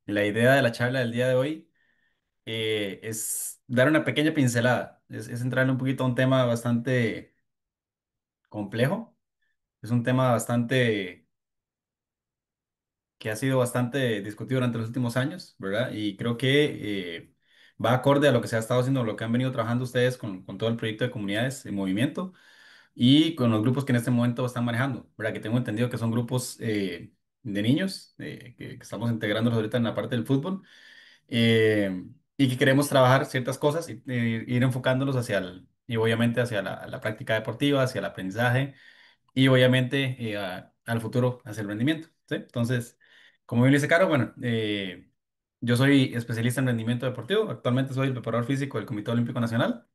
La idea de la charla del día de hoy es dar una pequeña pincelada, es entrarle un poquito a un tema bastante complejo, es un tema bastante que ha sido bastante discutido durante los últimos años, ¿verdad? Y creo que va acorde a lo que se ha estado haciendo, lo que han venido trabajando ustedes con todo el proyecto de comunidades en movimiento y con los grupos que en este momento están manejando, ¿verdad? Que tengo entendido que son grupos de niños que estamos integrándolos ahorita en la parte del fútbol y que queremos trabajar ciertas cosas y ir enfocándolos hacia y obviamente hacia la práctica deportiva, hacia el aprendizaje y obviamente al futuro, hacia el rendimiento, ¿sí? Entonces, como bien dice Caro, bueno, yo soy especialista en rendimiento deportivo, actualmente soy el preparador físico del Comité Olímpico Nacional.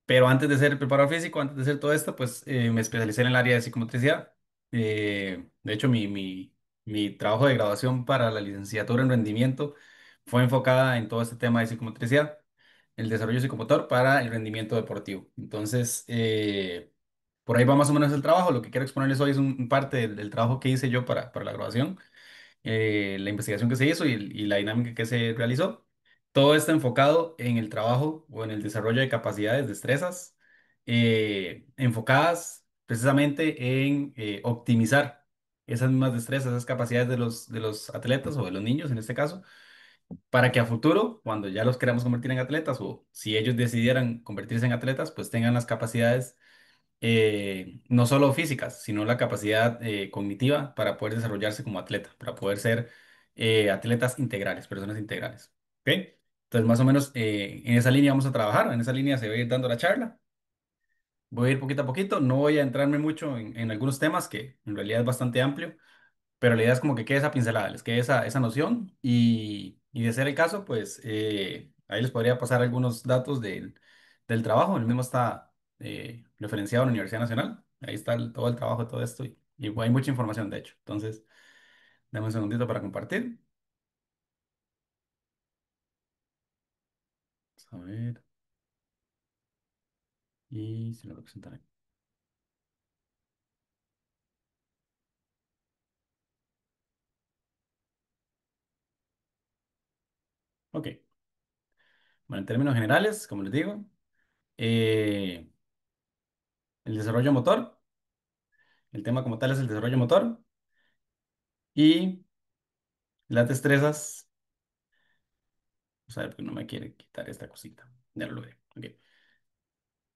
Pero antes de ser preparador físico, antes de hacer todo esto, pues me especialicé en el área de psicomotricidad. De hecho, mi trabajo de graduación para la licenciatura en rendimiento fue enfocada en todo este tema de psicomotricidad, el desarrollo psicomotor para el rendimiento deportivo. Entonces, por ahí va más o menos el trabajo. Lo que quiero exponerles hoy es un parte del trabajo que hice yo para la graduación, la investigación que se hizo y la dinámica que se realizó. Todo está enfocado en el trabajo o en el desarrollo de capacidades, destrezas, enfocadas precisamente en optimizar esas mismas destrezas, esas capacidades de los atletas o de los niños en este caso, para que a futuro, cuando ya los queramos convertir en atletas o si ellos decidieran convertirse en atletas, pues tengan las capacidades no solo físicas, sino la capacidad cognitiva para poder desarrollarse como atleta, para poder ser atletas integrales, personas integrales. ¿Ok? Entonces, más o menos en esa línea vamos a trabajar, en esa línea se va a ir dando la charla. Voy a ir poquito a poquito, no voy a entrarme mucho en algunos temas que en realidad es bastante amplio, pero la idea es como que quede esa pincelada, les quede esa noción y de ser el caso, pues ahí les podría pasar algunos datos del trabajo. El mismo está referenciado en la Universidad Nacional. Ahí está todo el trabajo de todo esto y hay mucha información, de hecho. Entonces, dame un segundito para compartir. Vamos a ver. Y se lo voy a presentar aquí. Ok. Bueno, en términos generales, como les digo, eh, el desarrollo motor, el tema como tal es el desarrollo motor y las destrezas. Vamos a ver, porque no me quiere quitar esta cosita. Ya lo logré. Ok.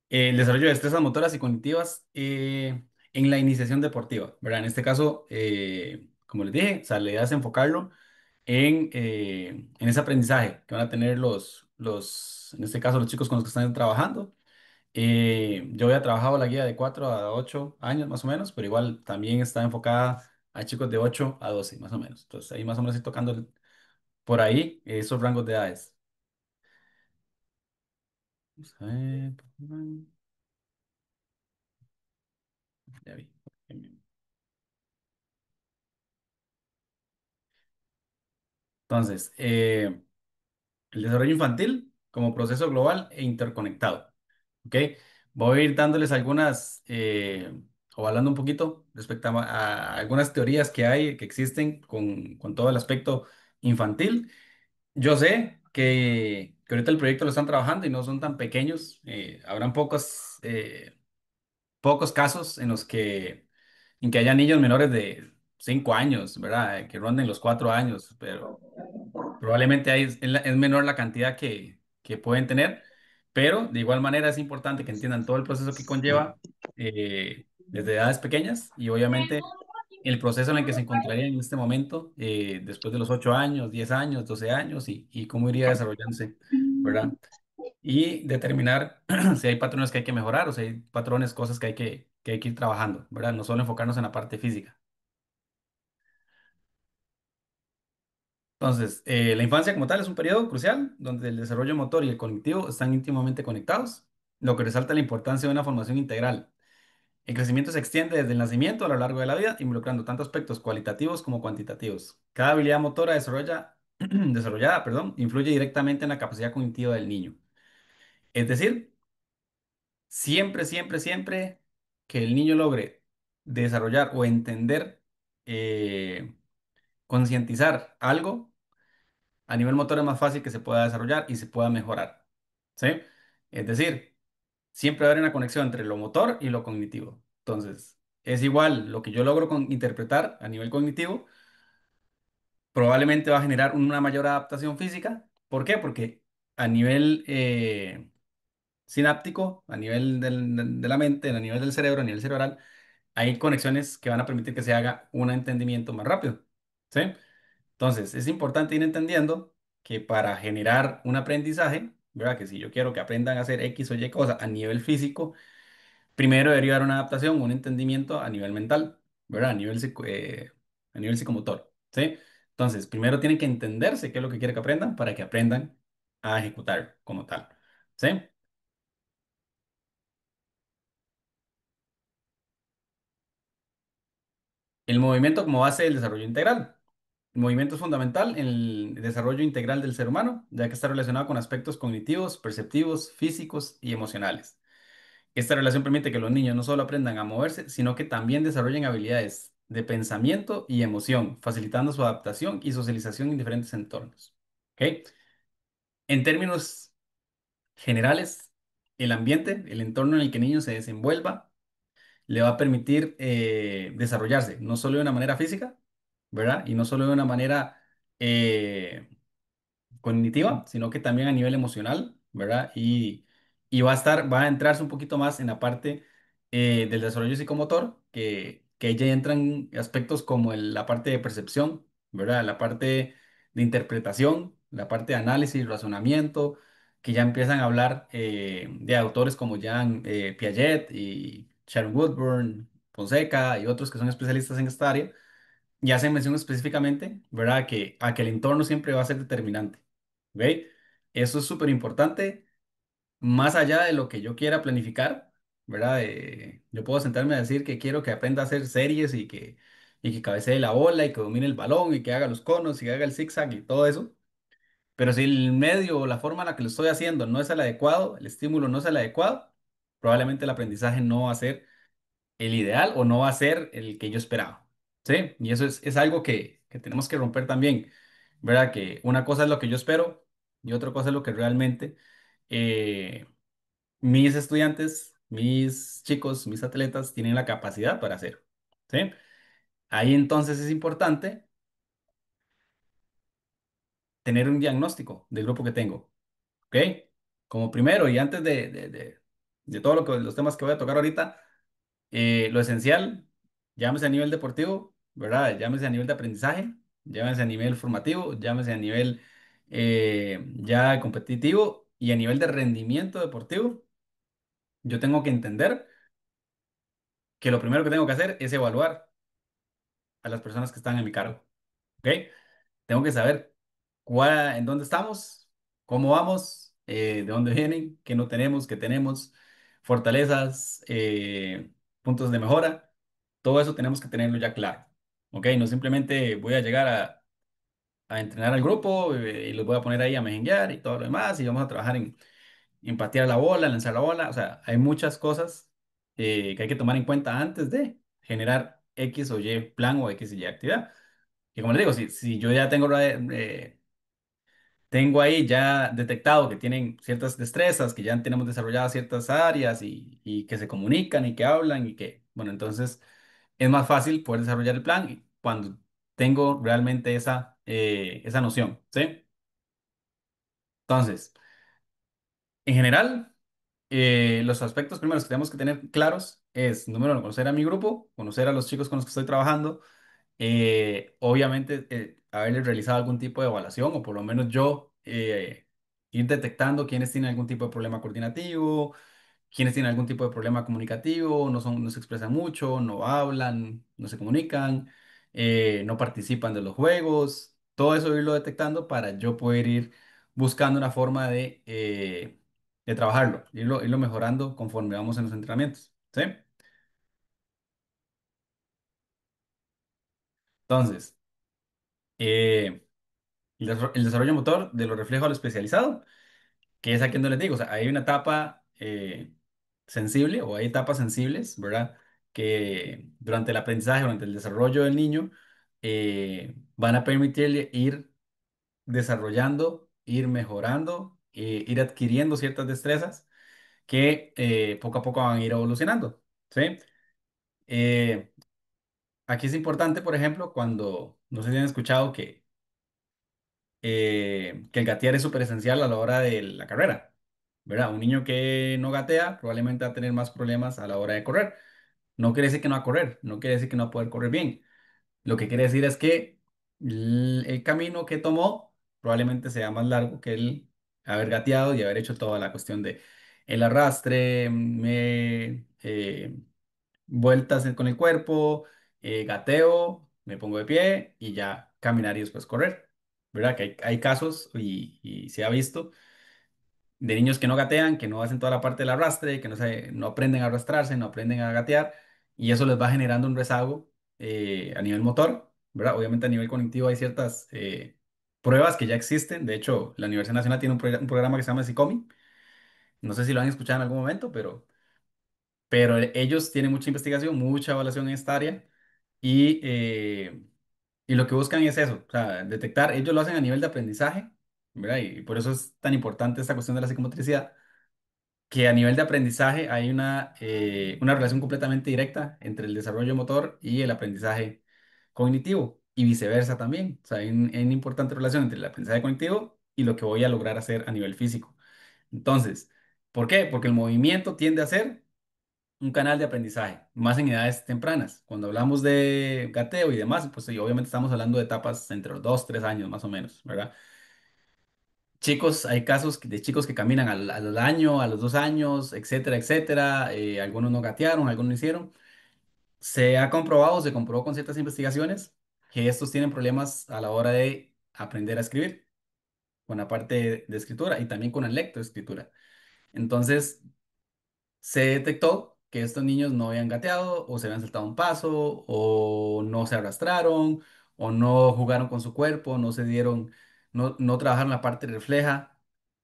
El desarrollo de destrezas motoras y cognitivas en la iniciación deportiva, ¿verdad? En este caso, como les dije, o sea, la idea es enfocarlo en ese aprendizaje que van a tener en este caso, los chicos con los que están trabajando. Yo había trabajado la guía de 4 a 8 años más o menos, pero igual también está enfocada a chicos de 8 a 12 más o menos. Entonces, ahí más o menos estoy tocando por ahí esos rangos de edades. Vamos a ver. Ya vi. Entonces, el desarrollo infantil como proceso global e interconectado. ¿Ok? Voy a ir dándoles algunas, o hablando un poquito respecto a algunas teorías que hay, que existen con todo el aspecto infantil. Yo sé que ahorita el proyecto lo están trabajando y no son tan pequeños. Habrán pocos casos en que haya niños menores de 5 años, ¿verdad? Que ronden los 4 años, pero probablemente ahí es menor la cantidad que pueden tener, pero de igual manera es importante que entiendan todo el proceso que conlleva desde edades pequeñas y obviamente el proceso en el que se encontrarían en este momento después de los 8 años, 10 años, 12 años y cómo iría desarrollándose, ¿verdad? Y determinar si hay patrones que hay que mejorar o si hay patrones, cosas que hay que ir trabajando, ¿verdad? No solo enfocarnos en la parte física. Entonces, la infancia como tal es un periodo crucial donde el desarrollo motor y el cognitivo están íntimamente conectados, lo que resalta la importancia de una formación integral. El crecimiento se extiende desde el nacimiento a lo largo de la vida, involucrando tanto aspectos cualitativos como cuantitativos. Cada habilidad motora desarrollada, perdón, influye directamente en la capacidad cognitiva del niño. Es decir, siempre, siempre, siempre que el niño logre desarrollar o entender, concientizar algo, a nivel motor es más fácil que se pueda desarrollar y se pueda mejorar. ¿Sí? Es decir, siempre va a haber una conexión entre lo motor y lo cognitivo. Entonces, es igual lo que yo logro interpretar a nivel cognitivo, probablemente va a generar una mayor adaptación física. ¿Por qué? Porque a nivel sináptico, a nivel de la mente, a nivel del cerebro, a nivel cerebral, hay conexiones que van a permitir que se haga un entendimiento más rápido. ¿Sí? Entonces, es importante ir entendiendo que para generar un aprendizaje, ¿verdad? Que si yo quiero que aprendan a hacer X o Y cosas a nivel físico, primero debería haber una adaptación, un entendimiento a nivel mental, ¿verdad? A nivel psicomotor, ¿sí? Entonces, primero tienen que entenderse qué es lo que quiere que aprendan para que aprendan a ejecutar como tal, ¿sí? El movimiento como base del desarrollo integral. El movimiento es fundamental en el desarrollo integral del ser humano, ya que está relacionado con aspectos cognitivos, perceptivos, físicos y emocionales. Esta relación permite que los niños no solo aprendan a moverse, sino que también desarrollen habilidades de pensamiento y emoción, facilitando su adaptación y socialización en diferentes entornos. ¿Ok? En términos generales, el ambiente, el entorno en el que el niño se desenvuelva, le va a permitir desarrollarse, no solo de una manera física, ¿verdad? Y no solo de una manera cognitiva, sino que también a nivel emocional, ¿verdad? Y va a entrarse un poquito más en la parte del desarrollo psicomotor, que ahí ya entran aspectos como la parte de percepción, ¿verdad? La parte de interpretación, la parte de análisis, razonamiento, que ya empiezan a hablar de autores como Jean Piaget y Sharon Woodburn, Fonseca y otros que son especialistas en esta área y hacen mención específicamente, ¿verdad? A que el entorno siempre va a ser determinante, ¿ve? Eso es súper importante, más allá de lo que yo quiera planificar, ¿verdad? Yo puedo sentarme a decir que quiero que aprenda a hacer series y que cabecee la bola y que domine el balón y que haga los conos y que haga el zigzag y todo eso, pero si el medio o la forma en la que lo estoy haciendo no es el adecuado, el estímulo no es el adecuado, probablemente el aprendizaje no va a ser el ideal o no va a ser el que yo esperaba. ¿Sí? Y eso es algo que tenemos que romper también, ¿verdad? Que una cosa es lo que yo espero y otra cosa es lo que realmente eh, mis estudiantes, mis chicos, mis atletas tienen la capacidad para hacer. ¿Sí? Ahí entonces es importante tener un diagnóstico del grupo que tengo. ¿Ok? Como primero y antes de todo los temas que voy a tocar ahorita, lo esencial, llámese a nivel deportivo, ¿verdad? Llámese a nivel de aprendizaje, llámese a nivel formativo, llámese a nivel ya competitivo y a nivel de rendimiento deportivo, yo tengo que entender que lo primero que tengo que hacer es evaluar a las personas que están en mi cargo, ¿ok? Tengo que saber en dónde estamos, cómo vamos, de dónde vienen, qué no tenemos, qué tenemos, fortalezas, puntos de mejora. Todo eso tenemos que tenerlo ya claro. ¿Ok? No simplemente voy a llegar a entrenar al grupo y los voy a poner ahí a mejenguear y todo lo demás y vamos a trabajar en patear la bola, lanzar la bola. O sea, hay muchas cosas que hay que tomar en cuenta antes de generar X o Y plan o X y Y actividad. Y como les digo, si yo ya tengo ahí ya detectado que tienen ciertas destrezas, que ya tenemos desarrolladas ciertas áreas y que se comunican y que hablan y que, bueno, entonces es más fácil poder desarrollar el plan cuando tengo realmente esa noción, ¿sí? Entonces, en general, los aspectos primeros que tenemos que tener claros es, número uno, conocer a mi grupo, conocer a los chicos con los que estoy trabajando, obviamente haberles realizado algún tipo de evaluación o por lo menos yo ir detectando quiénes tienen algún tipo de problema coordinativo, quienes tienen algún tipo de problema comunicativo, no se expresan mucho, no hablan, no se comunican, no participan de los juegos, todo eso irlo detectando para yo poder ir buscando una forma de trabajarlo, irlo mejorando conforme vamos en los entrenamientos, ¿sí? Entonces, eh, el desarrollo motor de lo reflejo a lo especializado, que es aquí donde les digo, o sea, hay una etapa sensible o hay etapas sensibles, ¿verdad? Que durante el aprendizaje, durante el desarrollo del niño, van a permitirle ir desarrollando, ir mejorando, ir adquiriendo ciertas destrezas que poco a poco van a ir evolucionando, ¿sí? Eh, Aquí es importante, por ejemplo, cuando, no sé si han escuchado que el gatear es súper esencial a la hora de la carrera, ¿verdad? Un niño que no gatea probablemente va a tener más problemas a la hora de correr. No quiere decir que no va a correr, no quiere decir que no va a poder correr bien. Lo que quiere decir es que el camino que tomó probablemente sea más largo que el haber gateado y haber hecho toda la cuestión de el arrastre, vueltas con el cuerpo, gateo, me pongo de pie y ya caminar y después correr. ¿Verdad? Que hay casos y se ha visto de niños que no gatean, que no hacen toda la parte del arrastre, que no aprenden a arrastrarse, no aprenden a gatear, y eso les va generando un rezago a nivel motor, ¿verdad? Obviamente a nivel cognitivo hay ciertas pruebas que ya existen. De hecho, la Universidad Nacional tiene un programa que se llama SICOMI. No sé si lo han escuchado en algún momento, pero ellos tienen mucha investigación, mucha evaluación en esta área y lo que buscan es eso, o sea, detectar, ellos lo hacen a nivel de aprendizaje, ¿verdad? Y por eso es tan importante esta cuestión de la psicomotricidad, que a nivel de aprendizaje hay una relación completamente directa entre el desarrollo motor y el aprendizaje cognitivo y viceversa también. O sea, hay una importante relación entre el aprendizaje cognitivo y lo que voy a lograr hacer a nivel físico. Entonces, ¿por qué? Porque el movimiento tiende a ser un canal de aprendizaje, más en edades tempranas. Cuando hablamos de gateo y demás, pues sí, obviamente estamos hablando de etapas entre los 2, 3 años más o menos, ¿verdad? Chicos, hay casos de chicos que caminan al año, a los 2 años, etcétera, etcétera. Algunos no gatearon, algunos no hicieron. Se ha comprobado, se comprobó con ciertas investigaciones que estos tienen problemas a la hora de aprender a escribir, con la parte de escritura y también con la lectoescritura. Entonces, se detectó que estos niños no habían gateado o se habían saltado un paso o no se arrastraron o no jugaron con su cuerpo, no trabajaron la parte refleja,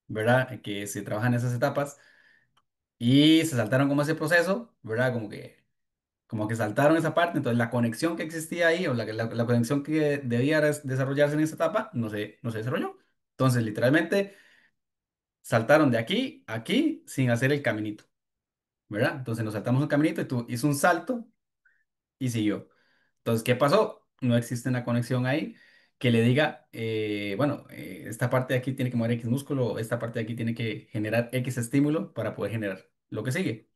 ¿verdad? Que se trabaja en esas etapas y se saltaron como ese proceso, ¿verdad? Como que saltaron esa parte, entonces la conexión que existía ahí o la conexión que debía desarrollarse en esa etapa no se desarrolló. Entonces, literalmente, saltaron de aquí a aquí sin hacer el caminito. ¿Verdad? Entonces nos saltamos un caminito y tú hizo un salto y siguió. Entonces, ¿qué pasó? No existe una conexión ahí que le diga, bueno, esta parte de aquí tiene que mover X músculo, esta parte de aquí tiene que generar X estímulo para poder generar lo que sigue.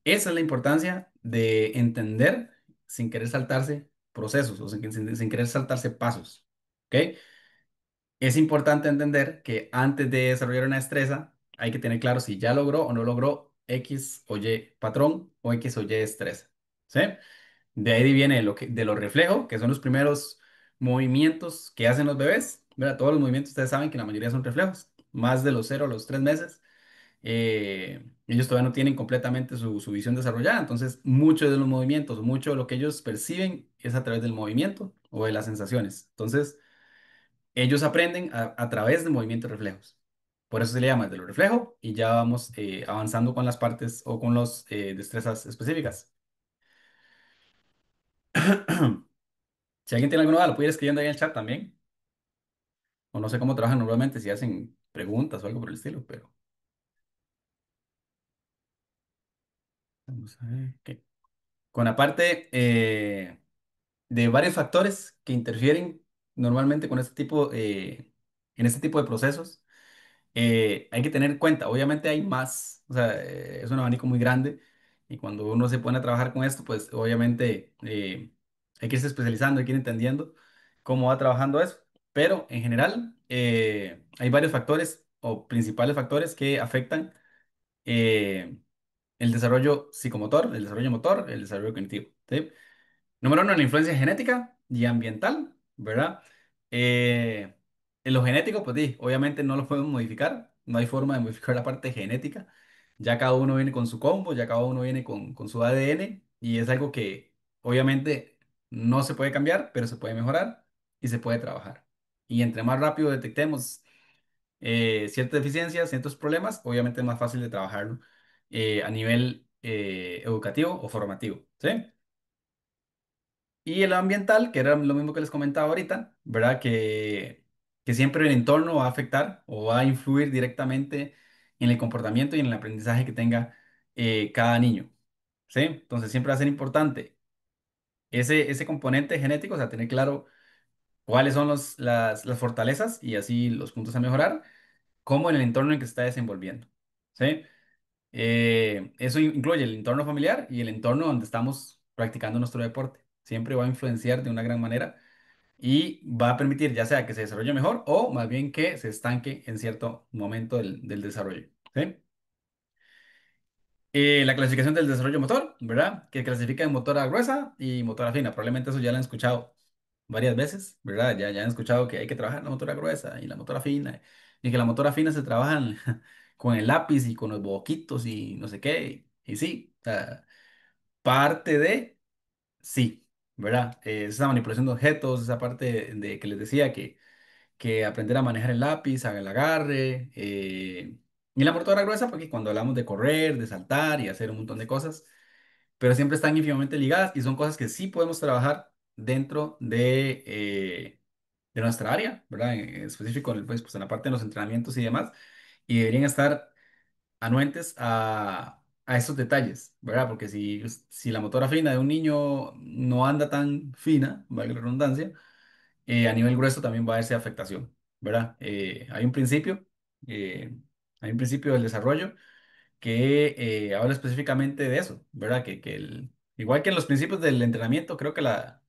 Esa es la importancia de entender sin querer saltarse procesos o sin querer saltarse pasos. ¿Ok? Es importante entender que antes de desarrollar una destreza, hay que tener claro si ya logró o no logró X o Y patrón o X o Y destreza. ¿Sí? De ahí viene de los reflejos, que son los primeros movimientos que hacen los bebés. ¿Verdad? Todos los movimientos ustedes saben que la mayoría son reflejos. Más de los 0 a los 3 meses, ellos todavía no tienen completamente su visión desarrollada. Entonces, muchos de los movimientos, mucho de lo que ellos perciben es a través del movimiento o de las sensaciones. Entonces, ellos aprenden a través de movimientos reflejos. Por eso se le llama de lo reflejo y ya vamos avanzando con las partes o con las destrezas específicas. Si alguien tiene alguna duda, lo puede ir escribiendo ahí en el chat también. O no sé cómo trabajan normalmente, si hacen preguntas o algo por el estilo, pero vamos a ver. Ok. Con la parte de varios factores que interfieren normalmente con en este tipo de procesos. Hay que tener en cuenta, obviamente hay más, o sea, es un abanico muy grande y cuando uno se pone a trabajar con esto, pues obviamente hay que irse especializando, hay que ir entendiendo cómo va trabajando eso, pero en general hay varios factores o principales factores que afectan eh, el desarrollo psicomotor, el desarrollo motor, el desarrollo cognitivo. ¿Sí? Número uno, la influencia genética y ambiental, ¿verdad? Eh, en lo genético, pues sí, obviamente no lo podemos modificar, no hay forma de modificar la parte genética, ya cada uno viene con su combo, ya cada uno viene con su ADN y es algo que obviamente no se puede cambiar, pero se puede mejorar y se puede trabajar. Y entre más rápido detectemos ciertas deficiencias, ciertos problemas, obviamente es más fácil de trabajarlo a nivel educativo o formativo, ¿sí? Y el ambiental, que era lo mismo que les comentaba ahorita, ¿verdad? Que que siempre el entorno va a afectar o va a influir directamente en el comportamiento y en el aprendizaje que tenga cada niño. ¿Sí? Entonces siempre va a ser importante ese componente genético, o sea, tener claro cuáles son las fortalezas y así los puntos a mejorar, como en el entorno en que se está desenvolviendo. ¿Sí? Eso incluye el entorno familiar y el entorno donde estamos practicando nuestro deporte. Siempre va a influenciar de una gran manera y va a permitir ya sea que se desarrolle mejor o más bien que se estanque en cierto momento del desarrollo. ¿Sí? La clasificación del desarrollo motor, ¿verdad? Que clasifica en motora gruesa y motora fina. Probablemente eso ya lo han escuchado varias veces, ¿verdad? Ya han escuchado que hay que trabajar la motora gruesa y la motora fina. Y que la motora fina se trabajan con el lápiz y con los boquitos y no sé qué. Y sí, o sea, parte de, sí, ¿verdad? Esa manipulación de objetos, esa parte de que les decía que aprender a manejar el lápiz, el agarre. Y la motora gruesa, porque cuando hablamos de correr, de saltar y hacer un montón de cosas, pero siempre están íntimamente ligadas y son cosas que sí podemos trabajar dentro de nuestra área, ¿verdad? En específico, pues en la parte de los entrenamientos y demás, y deberían estar anuentes a esos detalles, ¿verdad? Porque si la motora fina de un niño no anda tan fina, valga la redundancia, a nivel grueso también va a haberse afectación, ¿verdad? Eh, hay un principio del desarrollo que habla específicamente de eso, ¿verdad? Igual que en los principios del entrenamiento, creo que la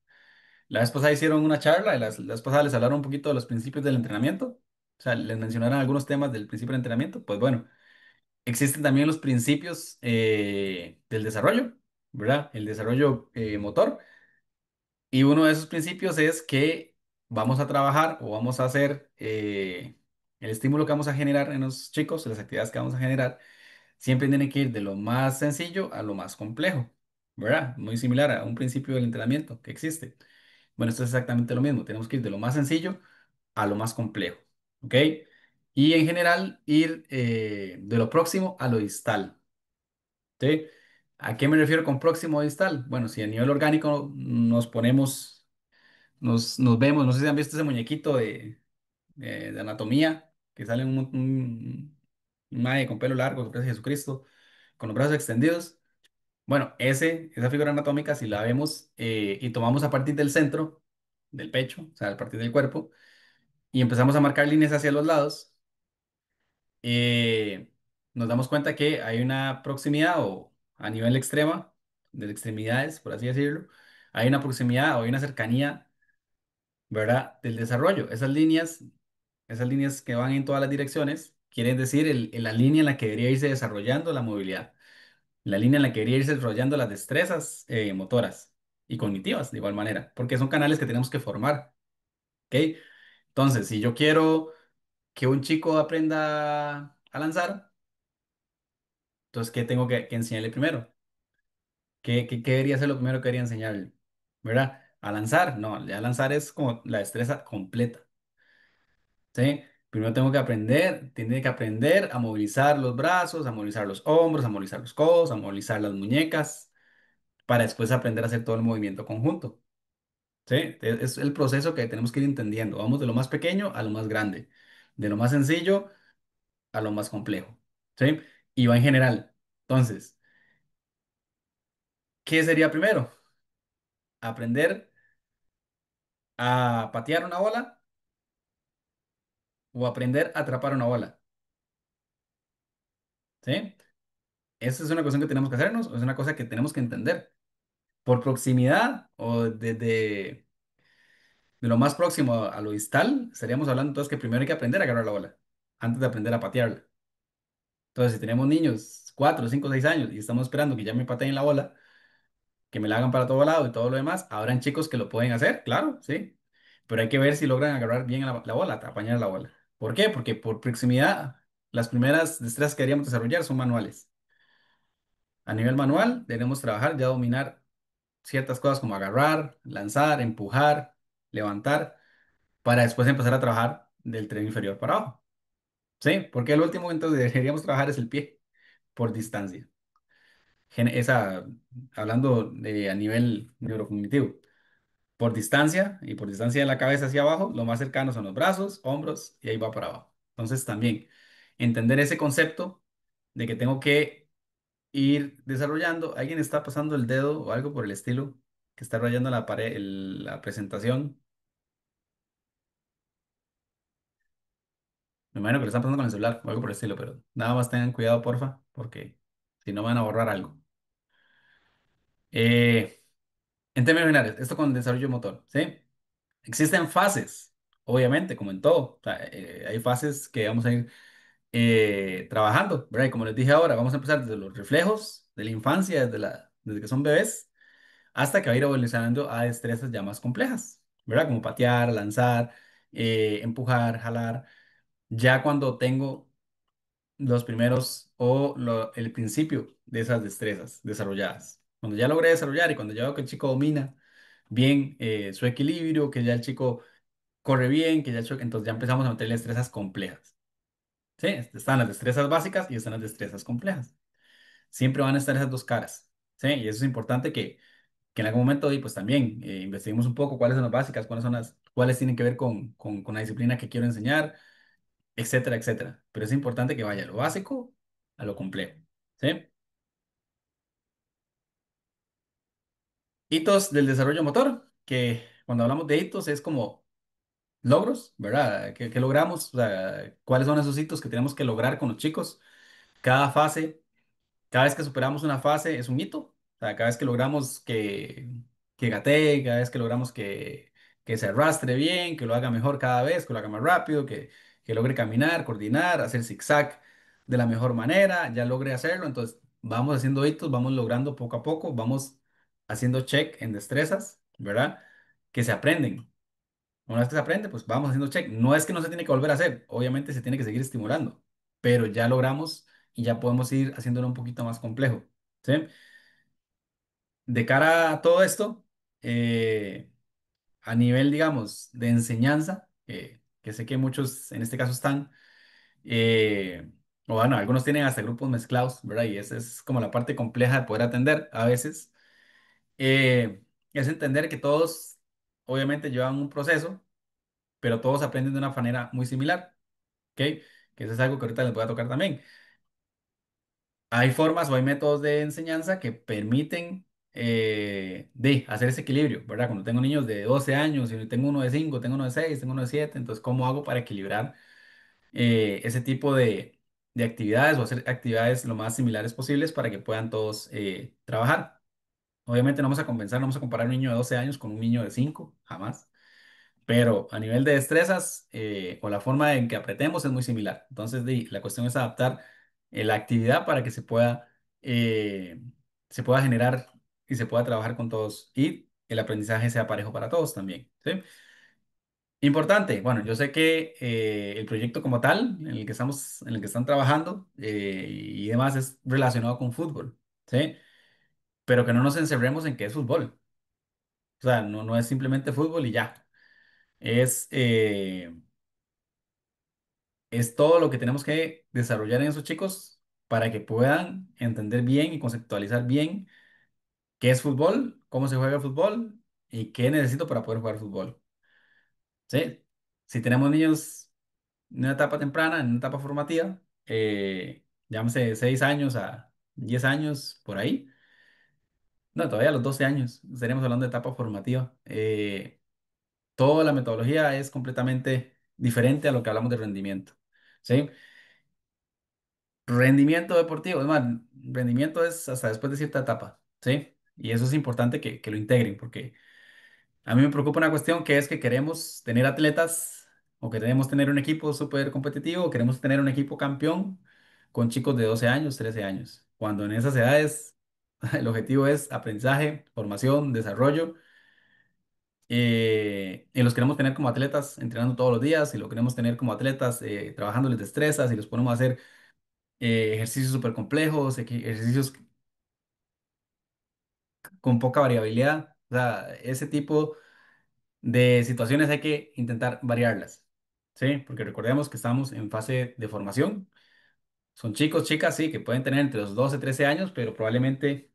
vez pasada hicieron una charla y la vez pasada les hablaron un poquito de los principios del entrenamiento, o sea, les mencionaron algunos temas del principio del entrenamiento, pues bueno, existen también los principios del desarrollo, ¿verdad? El desarrollo motor. Y uno de esos principios es que vamos a trabajar o vamos a hacer el estímulo que vamos a generar en los chicos, las actividades que vamos a generar, siempre tienen que ir de lo más sencillo a lo más complejo, ¿verdad? Muy similar a un principio del entrenamiento que existe. Bueno, esto es exactamente lo mismo. Tenemos que ir de lo más sencillo a lo más complejo, ¿ok? Y en general ir de lo próximo a lo distal, ¿sí? ¿A qué me refiero con próximo a distal? Bueno, si a nivel orgánico nos ponemos nos vemos, no sé si han visto ese muñequito de anatomía, que sale un mae con pelo largo, que parece Jesucristo, con los brazos extendidos. Bueno, esa figura anatómica, si la vemos y tomamos a partir del centro, del pecho, o sea, a partir del cuerpo, y empezamos a marcar líneas hacia los lados, eh, nos damos cuenta que hay una proximidad o a nivel extrema, de extremidades, por así decirlo, hay una proximidad o hay una cercanía, ¿verdad? Del desarrollo. Esas líneas que van en todas las direcciones, quieren decir la línea en la que debería irse desarrollando la movilidad, la línea en la que debería irse desarrollando las destrezas motoras y cognitivas de igual manera, porque son canales que tenemos que formar, ¿ok? Entonces, si yo quiero que un chico aprenda a lanzar, entonces, ¿qué tengo que enseñarle primero? ¿Qué debería ser lo primero que debería enseñarle? ¿Verdad? A lanzar, no, ya lanzar es como la destreza completa. ¿Sí? Primero tiene que aprender a movilizar los brazos, a movilizar los hombros, a movilizar los codos, a movilizar las muñecas, para después aprender a hacer todo el movimiento conjunto. ¿Sí? Es el proceso que tenemos que ir entendiendo. Vamos de lo más pequeño a lo más grande, de lo más sencillo a lo más complejo. ¿Sí? Y va en general. Entonces, ¿qué sería primero? ¿Aprender a patear una bola o aprender a atrapar una bola? ¿Sí? Esa es una cuestión que tenemos que hacernos, o es una cosa que tenemos que entender. Por proximidad o de lo más próximo a lo distal, estaríamos hablando entonces que primero hay que aprender a agarrar la bola antes de aprender a patearla. Entonces, si tenemos niños 4, 5, 6 años y estamos esperando que ya me pateen la bola, que me la hagan para todo lado y todo lo demás, habrán chicos que lo pueden hacer, claro, sí, pero hay que ver si logran agarrar bien la bola, apañar la bola. ¿Por qué? Porque por proximidad, las primeras destrezas que deberíamos desarrollar son manuales. A nivel manual, debemos trabajar ya dominar ciertas cosas como agarrar, lanzar, empujar, levantar, para después empezar a trabajar del tren inferior para abajo. ¿Sí? Porque el último entonces deberíamos trabajar es el pie por distancia. Esa, hablando de a nivel neurocognitivo. por distancia y por distancia de la cabeza hacia abajo, lo más cercano son los brazos, hombros y ahí va para abajo. Entonces también entender ese concepto de que tengo que ir desarrollando. Alguien está pasando el dedo o algo por el estilo que está rayando la pared, la presentación. Me imagino que lo están pasando con el celular o algo por el estilo, pero nada más tengan cuidado, porfa, porque si no van a borrar algo. Eh, en términos generales, esto con desarrollo motor, ¿sí? Existen fases, obviamente, como en todo. O sea, hay fases que vamos a ir trabajando, ¿verdad? Y como les dije ahora, vamos a empezar desde los reflejos de la infancia, desde que son bebés, hasta que va a ir evolucionando a destrezas ya más complejas, ¿verdad? Como patear, lanzar, empujar, jalar. Ya cuando tengo los primeros o el principio de esas destrezas desarrolladas. Cuando ya logré desarrollar y cuando ya veo que el chico domina bien su equilibrio, que ya el chico corre bien, que ya el chico, entonces ya empezamos a meterle destrezas complejas. ¿Sí? Están las destrezas básicas y están las destrezas complejas. Siempre van a estar esas dos caras. ¿Sí? Y eso es importante que en algún momento y pues también investiguemos un poco cuáles son las básicas, cuáles son cuáles tienen que ver con la disciplina que quiero enseñar, etcétera, etcétera. Pero es importante que vaya lo básico a lo complejo. ¿Sí? Hitos del desarrollo motor, que cuando hablamos de hitos es como logros, ¿verdad? ¿Qué logramos? O sea, ¿cuáles son esos hitos que tenemos que lograr con los chicos? Cada fase. Cada vez que superamos una fase es un hito. O sea, cada vez que logramos que gatee, cada vez que logramos que se arrastre bien, que lo haga mejor cada vez, que lo haga más rápido, que logre caminar, coordinar, hacer zigzag de la mejor manera, ya logre hacerlo. Entonces, vamos haciendo hitos, vamos logrando poco a poco, vamos haciendo check en destrezas, ¿verdad? Que se aprenden. Una vez que se aprende, pues vamos haciendo check. No es que no se tiene que volver a hacer, obviamente se tiene que seguir estimulando, pero ya logramos y ya podemos ir haciéndolo un poquito más complejo, ¿sí? De cara a todo esto, a nivel, digamos, de enseñanza, que sé que muchos en este caso están, eh, o bueno, algunos tienen hasta grupos mezclados, ¿verdad? Y esa es como la parte compleja de poder atender a veces, es entender que todos, obviamente, llevan un proceso, pero todos aprenden de una manera muy similar. ¿Ok? Que eso es algo que ahorita les voy a tocar también. Hay formas o hay métodos de enseñanza que permiten de hacer ese equilibrio, ¿verdad? Cuando tengo niños de 12 años y tengo uno de 5, tengo uno de 6, tengo uno de 7, entonces, ¿cómo hago para equilibrar ese tipo de actividades o hacer actividades lo más similares posibles para que puedan todos trabajar? Obviamente no vamos a compensar, no vamos a comparar un niño de 12 años con un niño de 5, jamás. Pero a nivel de destrezas o la forma en que apretemos es muy similar. Entonces, la cuestión es adaptar la actividad para que se pueda generar y se pueda trabajar con todos y el aprendizaje sea parejo para todos también. ¿Sí? Importante, bueno, yo sé que el proyecto como tal, en el que estamos, en el que están trabajando y demás es relacionado con fútbol, ¿sí? Pero que no nos encerremos en que es fútbol. O sea, no es simplemente fútbol y ya. Es, es todo lo que tenemos que desarrollar en esos chicos para que puedan entender bien y conceptualizar bien qué es fútbol, cómo se juega fútbol y qué necesito para poder jugar fútbol. ¿Sí? Si tenemos niños en una etapa temprana, en una etapa formativa, llámese 6 años a 10 años, por ahí. No, todavía a los 12 años, estaríamos hablando de etapa formativa. Toda la metodología es completamente diferente a lo que hablamos de rendimiento. ¿Sí? Rendimiento deportivo, es más, rendimiento es hasta después de cierta etapa, ¿sí? Y eso es importante que lo integren, porque a mí me preocupa una cuestión que es que queremos tener atletas o que queremos tener un equipo súper competitivo, o queremos tener un equipo campeón con chicos de 12 años, 13 años, cuando en esas edades el objetivo es aprendizaje, formación, desarrollo, y los queremos tener como atletas entrenando todos los días, y los queremos tener como atletas trabajándoles destrezas, y los ponemos a hacer ejercicios súper complejos, ejercicios con poca variabilidad. O sea, ese tipo de situaciones hay que intentar variarlas, ¿sí? Porque recordemos que estamos en fase de formación. Son chicos, chicas, sí, que pueden tener entre los 12 y 13 años, pero probablemente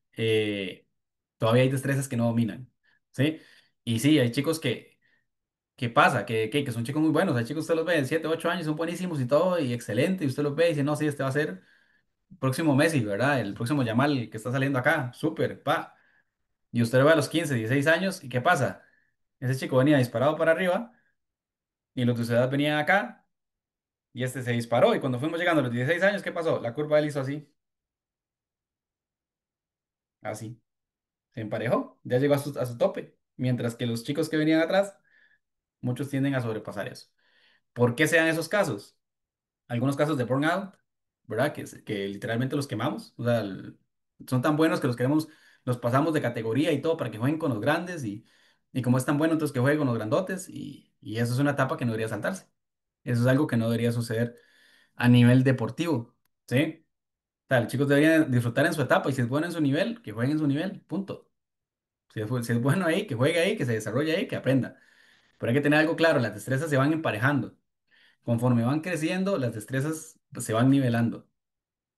todavía hay destrezas que no dominan, ¿sí? Y sí, hay chicos que pasa, que son chicos muy buenos. Hay chicos, usted los ve de 7, 8 años, son buenísimos y todo, y excelente, y usted los ve y dice, no, sí, este va a ser el próximo Messi, ¿verdad? El próximo Yamal que está saliendo acá, súper, pa. Y usted lo ve a los 15, 16 años, ¿y qué pasa? Ese chico venía disparado para arriba, y los de su edad venían acá, y este se disparó, y cuando fuimos llegando a los 16 años, ¿qué pasó? La curva él hizo así, así, se emparejó, ya llegó a su tope, mientras que los chicos que venían atrás, muchos tienden a sobrepasar eso. ¿Por qué se dan esos casos? Algunos casos de burnout, ¿verdad? Que literalmente los quemamos, o sea, son tan buenos que los queremos, los pasamos de categoría y todo para que jueguen con los grandes y como es tan bueno, entonces que jueguen con los grandotes y eso es una etapa que no debería saltarse. Eso es algo que no debería suceder a nivel deportivo, ¿sí? O sea, los chicos deberían disfrutar en su etapa y si es bueno en su nivel, que jueguen en su nivel, punto. Si es bueno ahí, que juegue ahí, que se desarrolle ahí, que aprenda. Pero hay que tener algo claro, las destrezas se van emparejando. Conforme van creciendo, las destrezas pues, se van nivelando.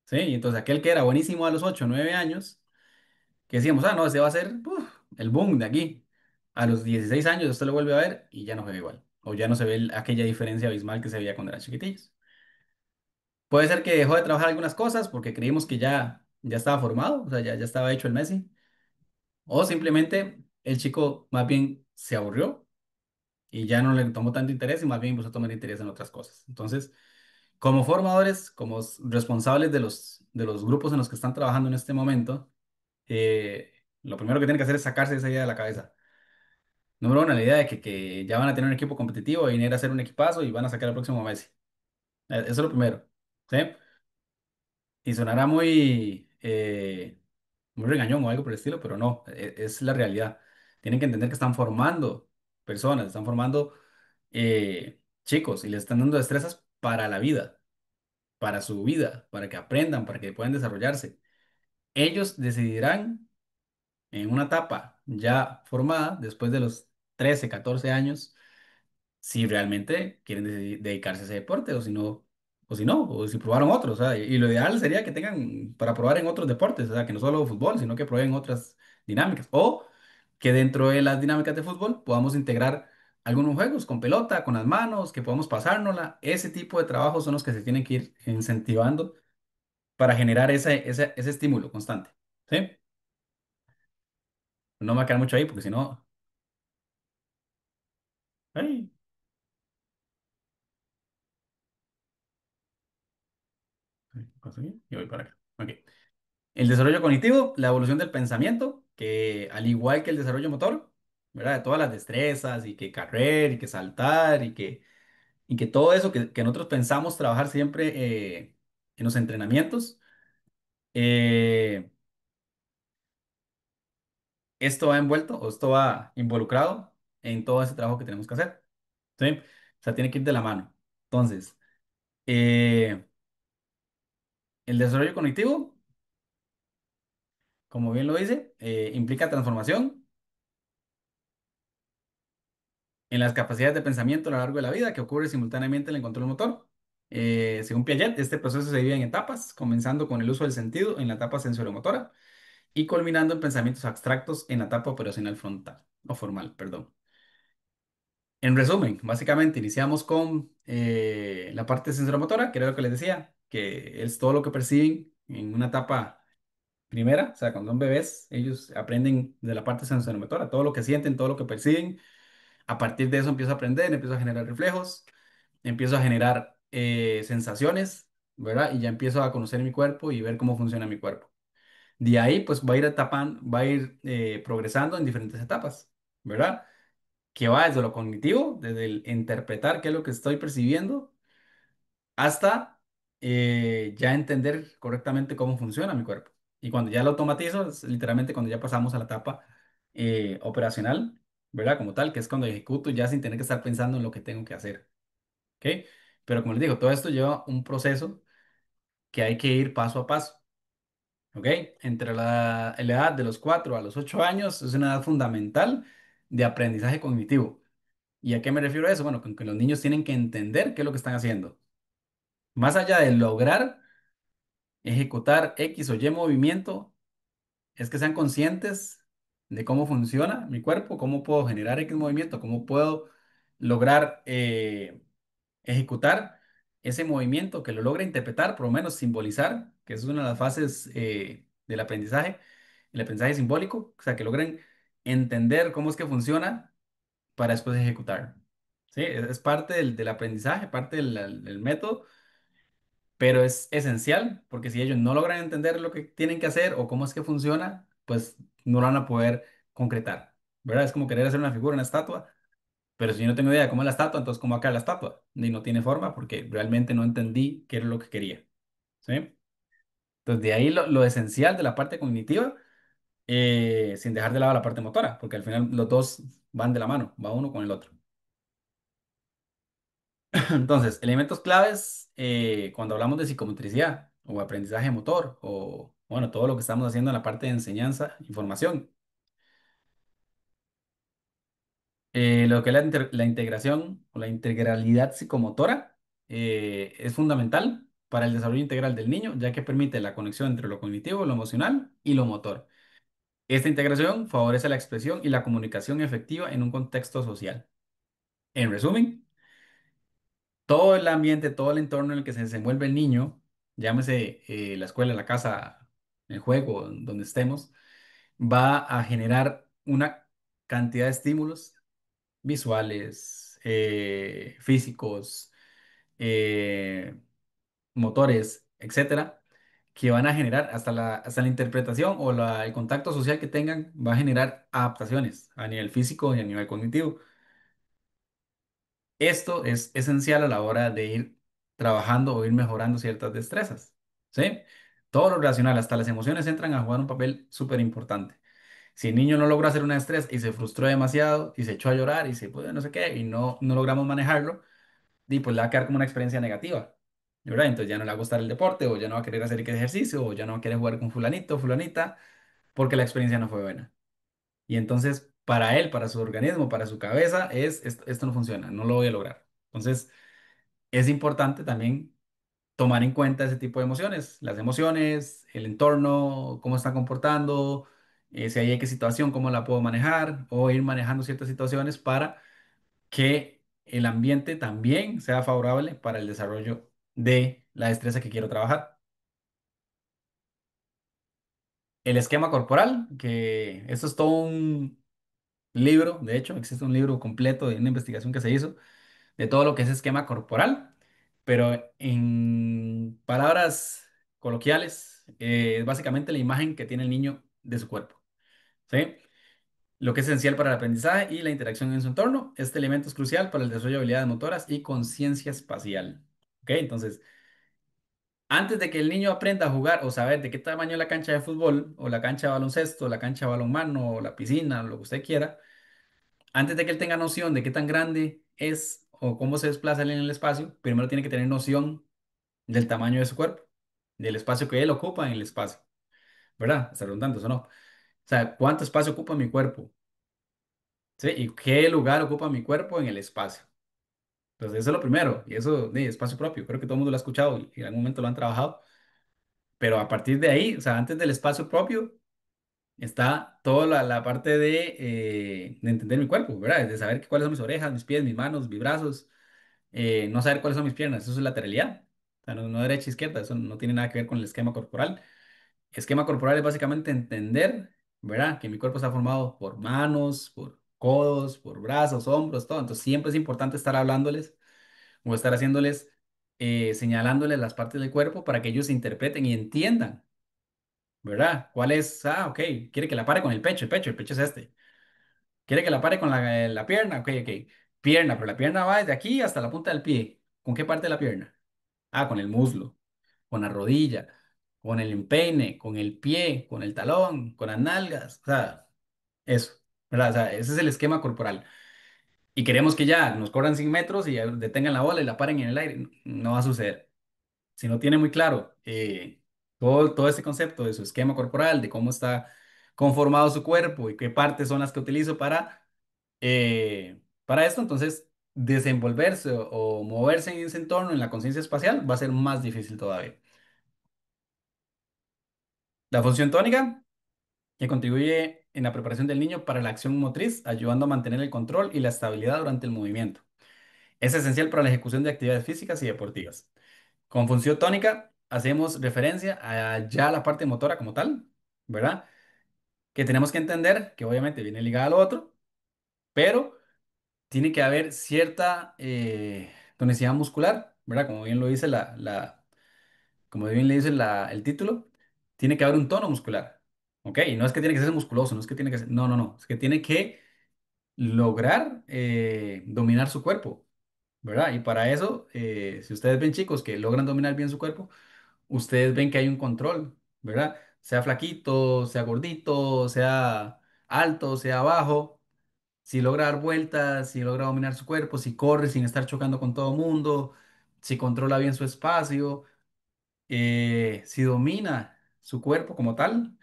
¿Sí? Y entonces aquel que era buenísimo a los 8 o 9 años, que decíamos, ah, no, ese va a ser el boom de aquí. A los 16 años usted lo vuelve a ver y ya no juega igual. O ya no se ve aquella diferencia abismal que se veía cuando eran chiquitillos. Puede ser que dejó de trabajar algunas cosas porque creímos que ya estaba formado, o sea, ya estaba hecho el Messi. O simplemente el chico más bien se aburrió y ya no le tomó tanto interés y más bien empezó a tomar interés en otras cosas. Entonces, como formadores, como responsables de los grupos en los que están trabajando en este momento, lo primero que tienen que hacer es sacarse esa idea de la cabeza. Número uno, la idea de que ya van a tener un equipo competitivo y venir a hacer un equipazo y van a sacar al próximo Messi. Eso es lo primero. ¿Sí? Y sonará muy regañón o algo por el estilo, pero no, es la realidad. Tienen que entender que están formando personas, están formando chicos y les están dando destrezas para la vida, para su vida, para que aprendan, para que puedan desarrollarse. Ellos decidirán en una etapa ya formada, después de los 13 14 años, si realmente quieren dedicarse a ese deporte o si probaron otros. O sea, y lo ideal sería que tengan para probar en otros deportes, o sea, que no solo fútbol, sino que prueben otras dinámicas. O que dentro de las dinámicas de fútbol podamos integrar algunos juegos con pelota, con las manos, que podamos pasárnosla. Ese tipo de trabajos son los que se tienen que ir incentivando para generar ese estímulo constante. ¿Sí? No me va a quedar mucho ahí porque si no... ¡Ay! ¿Paso bien? Y voy para acá. Ok. El desarrollo cognitivo, la evolución del pensamiento, que al igual que el desarrollo motor, ¿verdad? De todas las destrezas y que correr y que saltar y que todo eso que nosotros pensamos trabajar siempre en los entrenamientos, eh, esto va envuelto o esto va involucrado en todo ese trabajo que tenemos que hacer. ¿Sí? O sea, tiene que ir de la mano. Entonces, eh, el desarrollo cognitivo, como bien lo dice, implica transformación en las capacidades de pensamiento a lo largo de la vida que ocurre simultáneamente en el control motor. Según Piaget, este proceso se divide en etapas, comenzando con el uso del sentido en la etapa sensoriomotora y culminando en pensamientos abstractos en la etapa operacional frontal o formal, perdón. En resumen, básicamente iniciamos con la parte sensoromotora, que era lo que les decía, que es todo lo que perciben en una etapa primera, o sea, cuando son bebés, ellos aprenden de la parte sensoromotora, todo lo que sienten, todo lo que perciben. A partir de eso empiezo a aprender, empiezo a generar reflejos, empiezo a generar sensaciones, ¿verdad? Y ya empiezo a conocer mi cuerpo y ver cómo funciona mi cuerpo. De ahí, pues va a ir va a ir progresando en diferentes etapas, ¿verdad? Que va desde lo cognitivo, desde el interpretar qué es lo que estoy percibiendo, hasta ya entender correctamente cómo funciona mi cuerpo. Y cuando ya lo automatizo, es literalmente cuando ya pasamos a la etapa operacional, ¿verdad? Como tal, que es cuando ejecuto ya sin tener que estar pensando en lo que tengo que hacer, ¿ok? Pero como les digo, todo esto lleva un proceso que hay que ir paso a paso, ¿ok? Entre la edad de los 4 a los 8 años es una edad fundamental de aprendizaje cognitivo. ¿Y a qué me refiero a eso? Bueno, con que los niños tienen que entender qué es lo que están haciendo. Más allá de lograr ejecutar X o Y movimiento, es que sean conscientes de cómo funciona mi cuerpo, cómo puedo generar X movimiento, cómo puedo lograr ejecutar ese movimiento, que lo logre interpretar, por lo menos simbolizar, que es una de las fases del aprendizaje, el aprendizaje simbólico, o sea, que logren entender cómo es que funciona para después ejecutar. Sí, es parte del aprendizaje, parte del método, pero es esencial porque si ellos no logran entender lo que tienen que hacer o cómo es que funciona, pues no lo van a poder concretar, ¿verdad? Es como querer hacer una figura, una estatua, pero si yo no tengo idea de cómo es la estatua, entonces ¿cómo acá la estatua? Y no tiene forma porque realmente no entendí qué era lo que quería, ¿sí? Entonces de ahí lo esencial de la parte cognitiva, sin dejar de lado la parte motora, porque al final los dos van de la mano, va uno con el otro. Entonces, elementos claves cuando hablamos de psicomotricidad o aprendizaje motor o, bueno, todo lo que estamos haciendo en la parte de enseñanza, información. Lo que es la integración o la integralidad psicomotora es fundamental para el desarrollo integral del niño, ya que permite la conexión entre lo cognitivo, lo emocional y lo motor. Esta integración favorece la expresión y la comunicación efectiva en un contexto social. En resumen, todo el ambiente, todo el entorno en el que se desenvuelve el niño, llámese la escuela, la casa, el juego, donde estemos, va a generar una cantidad de estímulos visuales, físicos, eh, motores, etcétera, que van a generar hasta la interpretación o el contacto social que tengan, va a generar adaptaciones a nivel físico y a nivel cognitivo. Esto es esencial a la hora de ir trabajando o ir mejorando ciertas destrezas, ¿sí? Todo lo relacional, hasta las emociones entran a jugar un papel súper importante. Si el niño no logró hacer una destreza y se frustró demasiado y se echó a llorar y se puede no sé qué y no logramos manejarlo, y pues le va a quedar como una experiencia negativa, ¿verdad? Entonces ya no le va a gustar el deporte o ya no va a querer hacer X ejercicio o ya no va a querer jugar con fulanito o fulanita porque la experiencia no fue buena. Y entonces, para él, para su organismo, para su cabeza, esto no funciona, no lo voy a lograr. Entonces, es importante también tomar en cuenta ese tipo de emociones, las emociones, el entorno, cómo está comportando, si hay X situación, cómo la puedo manejar o ir manejando ciertas situaciones para que el ambiente también sea favorable para el desarrollo de la destreza que quiero trabajar. El esquema corporal, que esto es todo un libro, de hecho, existe un libro completo de una investigación que se hizo de todo lo que es esquema corporal, pero en palabras coloquiales, es básicamente la imagen que tiene el niño de su cuerpo, ¿sí? Lo que es esencial para el aprendizaje y la interacción en su entorno. Este elemento es crucial para el desarrollo de habilidades motoras y conciencia espacial. ¿Ok? Entonces, antes de que el niño aprenda a jugar o saber de qué tamaño es la cancha de fútbol, o la cancha de baloncesto, o la cancha de balonmano, o la piscina, o lo que usted quiera, antes de que él tenga noción de qué tan grande es o cómo se desplaza él en el espacio, primero tiene que tener noción del tamaño de su cuerpo, del espacio que él ocupa en el espacio, ¿verdad? Está redundante eso, ¿no? O sea, ¿cuánto espacio ocupa mi cuerpo? ¿Sí? ¿Y qué lugar ocupa mi cuerpo en el espacio? Entonces, eso es lo primero, y eso de espacio propio. Creo que todo el mundo lo ha escuchado y en algún momento lo han trabajado, pero a partir de ahí, o sea, antes del espacio propio, está toda la parte de entender mi cuerpo, ¿verdad? De saber cuáles son mis orejas, mis pies, mis manos, mis brazos, no saber cuáles son mis piernas, eso es lateralidad. O sea, no derecha e izquierda, eso no tiene nada que ver con el esquema corporal. Esquema corporal es básicamente entender, ¿verdad? Que mi cuerpo está formado por manos, por codos, por brazos, hombros, todo. Entonces siempre es importante estar hablándoles o estar haciéndoles, señalándoles las partes del cuerpo para que ellos interpreten y entiendan, ¿verdad? ¿Cuál es? Ah, ok, quiere que la pare con el pecho es este. Quiere que la pare con la pierna, ok, ok. Pierna, pero la pierna va desde aquí hasta la punta del pie. ¿Con qué parte de la pierna? Ah, con el muslo, con la rodilla, con el empeine, con el pie, con el talón, con las nalgas. O sea, eso, ¿verdad? O sea, ese es el esquema corporal. Y queremos que ya nos corran 100 metros y ya detengan la bola y la paren en el aire. No va a suceder. Si no tiene muy claro todo este concepto de su esquema corporal, de cómo está conformado su cuerpo y qué partes son las que utilizo para esto, entonces desenvolverse o moverse en ese entorno, en la conciencia espacial, va a ser más difícil todavía. La función tónica. que contribuye en la preparación del niño para la acción motriz, ayudando a mantener el control y la estabilidad durante el movimiento. Es esencial para la ejecución de actividades físicas y deportivas. Con función tónica hacemos referencia a ya la parte motora como tal, ¿verdad? Que tenemos que entender que obviamente viene ligada al otro, pero tiene que haber cierta tonicidad muscular, ¿verdad? Como bien lo dice como bien le dice el título, tiene que haber un tono muscular, ¿ok? Y no es que tiene que ser musculoso, no es que tiene que ser, no, no, no, es que tiene que lograr dominar su cuerpo, ¿verdad? Y para eso, si ustedes ven chicos que logran dominar bien su cuerpo, ustedes ven que hay un control, ¿verdad? Sea flaquito, sea gordito, sea alto, sea bajo, si logra dar vueltas, si logra dominar su cuerpo, si corre sin estar chocando con todo mundo, si controla bien su espacio, si domina su cuerpo como tal,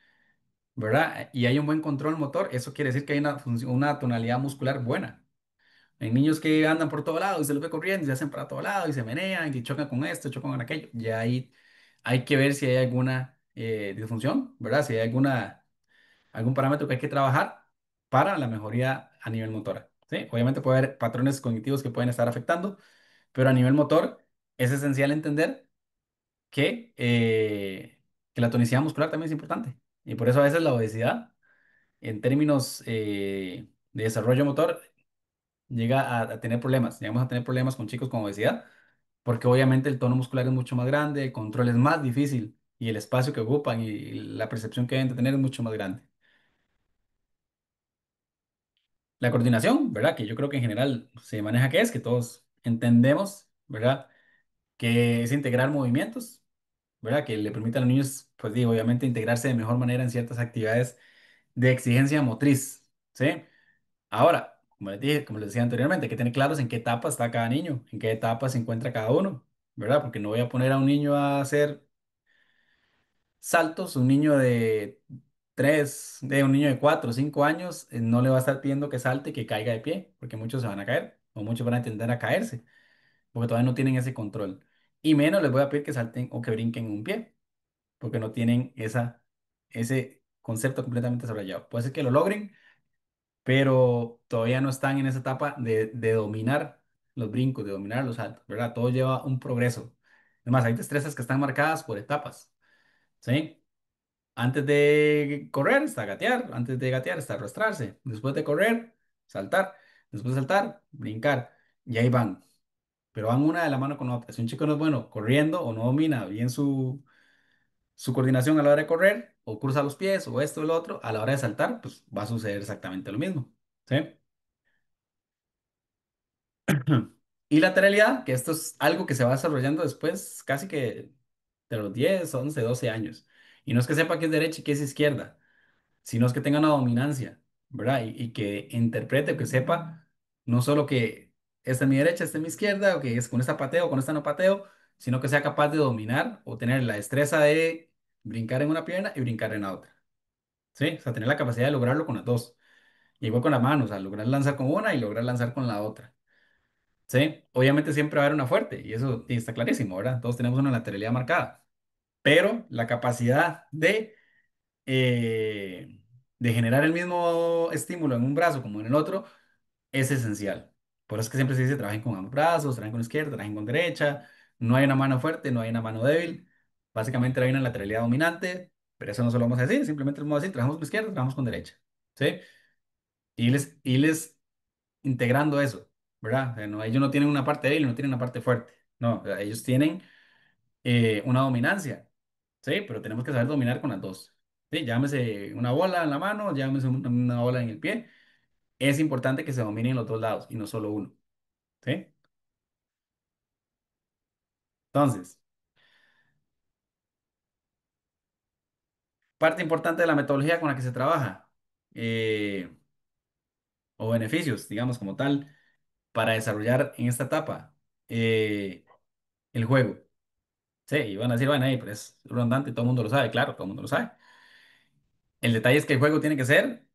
¿verdad? Y hay un buen control motor, eso quiere decir que hay una tonalidad muscular buena. Hay niños que andan por todo lado y se los ve corriendo y se hacen para todo lado y se menean y chocan con esto, chocan con aquello. Ya ahí hay que ver si hay alguna disfunción, ¿verdad? Si hay algún parámetro que hay que trabajar para la mejoría a nivel motora, ¿sí? Obviamente puede haber patrones cognitivos que pueden estar afectando, pero a nivel motor es esencial entender que la tonicidad muscular también es importante. Y por eso a veces la obesidad, en términos de desarrollo motor, llega a tener problemas. Llegamos a tener problemas con chicos con obesidad, porque obviamente el tono muscular es mucho más grande, el control es más difícil y el espacio que ocupan y la percepción que deben de tener es mucho más grande. La coordinación, ¿verdad? Que yo creo que en general se maneja que es, que todos entendemos, ¿verdad? Que es integrar movimientos, ¿verdad? Que le permite a los niños, pues digo, obviamente integrarse de mejor manera en ciertas actividades de exigencia motriz, ¿sí? Ahora, como les dije, como les decía anteriormente, hay que tener claros en qué etapa está cada niño, en qué etapa se encuentra cada uno, ¿verdad? Porque no voy a poner a un niño a hacer saltos, un niño de un niño de 4 o 5 años, no le va a estar pidiendo que salte y que caiga de pie, porque muchos se van a caer, o muchos van a tender a caerse, porque todavía no tienen ese control. Y menos les voy a pedir que salten o que brinquen un pie, porque no tienen ese concepto completamente desarrollado. Puede ser que lo logren, pero todavía no están en esa etapa de dominar los brincos, de dominar los saltos, ¿verdad? Todo lleva un progreso. Además, hay destrezas que están marcadas por etapas, ¿sí? Antes de correr está gatear, antes de gatear está arrastrarse, después de correr, saltar, después de saltar, brincar, y ahí van, pero van una de la mano con otra. Si un chico no es bueno corriendo o no domina bien su coordinación a la hora de correr, o cruza los pies, o esto o lo otro, a la hora de saltar, pues va a suceder exactamente lo mismo, ¿sí? Y lateralidad, que esto es algo que se va desarrollando después casi que de los 10 11 12 años. Y no es que sepa que es derecha y que es izquierda, sino es que tenga una dominancia, ¿verdad? Y que interprete, que sepa no solo que esta es mi derecha, esta es mi izquierda, o que es con esta pateo, con esta no pateo, sino que sea capaz de dominar o tener la destreza de brincar en una pierna y brincar en la otra, ¿sí? O sea, tener la capacidad de lograrlo con las dos. Y igual con las manos, o sea, lograr lanzar con una y lograr lanzar con la otra. Sí, obviamente siempre va a haber una fuerte y eso sí, está clarísimo, ¿verdad? Todos tenemos una lateralidad marcada, pero la capacidad eh, de generar el mismo estímulo en un brazo como en el otro es esencial. Por eso es que siempre se dice trabajen con ambos brazos, trabajen con izquierda, trabajen con derecha, no hay una mano fuerte, no hay una mano débil, básicamente hay una lateralidad dominante, pero eso no se lo vamos a decir, simplemente vamos a decir trabajamos con izquierda, trabajamos con derecha, ¿sí? Y les integrando eso, ¿verdad? O sea, no, ellos no tienen una parte débil, no tienen una parte fuerte. No, o sea, ellos tienen una dominancia, ¿sí? Pero tenemos que saber dominar con las dos. ¿Sí? Llámese una bola en la mano, llámese una bola en el pie. Es importante que se dominen los dos lados y no solo uno, ¿sí? Entonces, parte importante de la metodología con la que se trabaja, eh, o beneficios, digamos, como tal, para desarrollar en esta etapa el juego. Sí, y van a decir, bueno, ahí, pero es redundante, todo el mundo lo sabe, claro, todo el mundo lo sabe. El detalle es que el juego tiene que ser,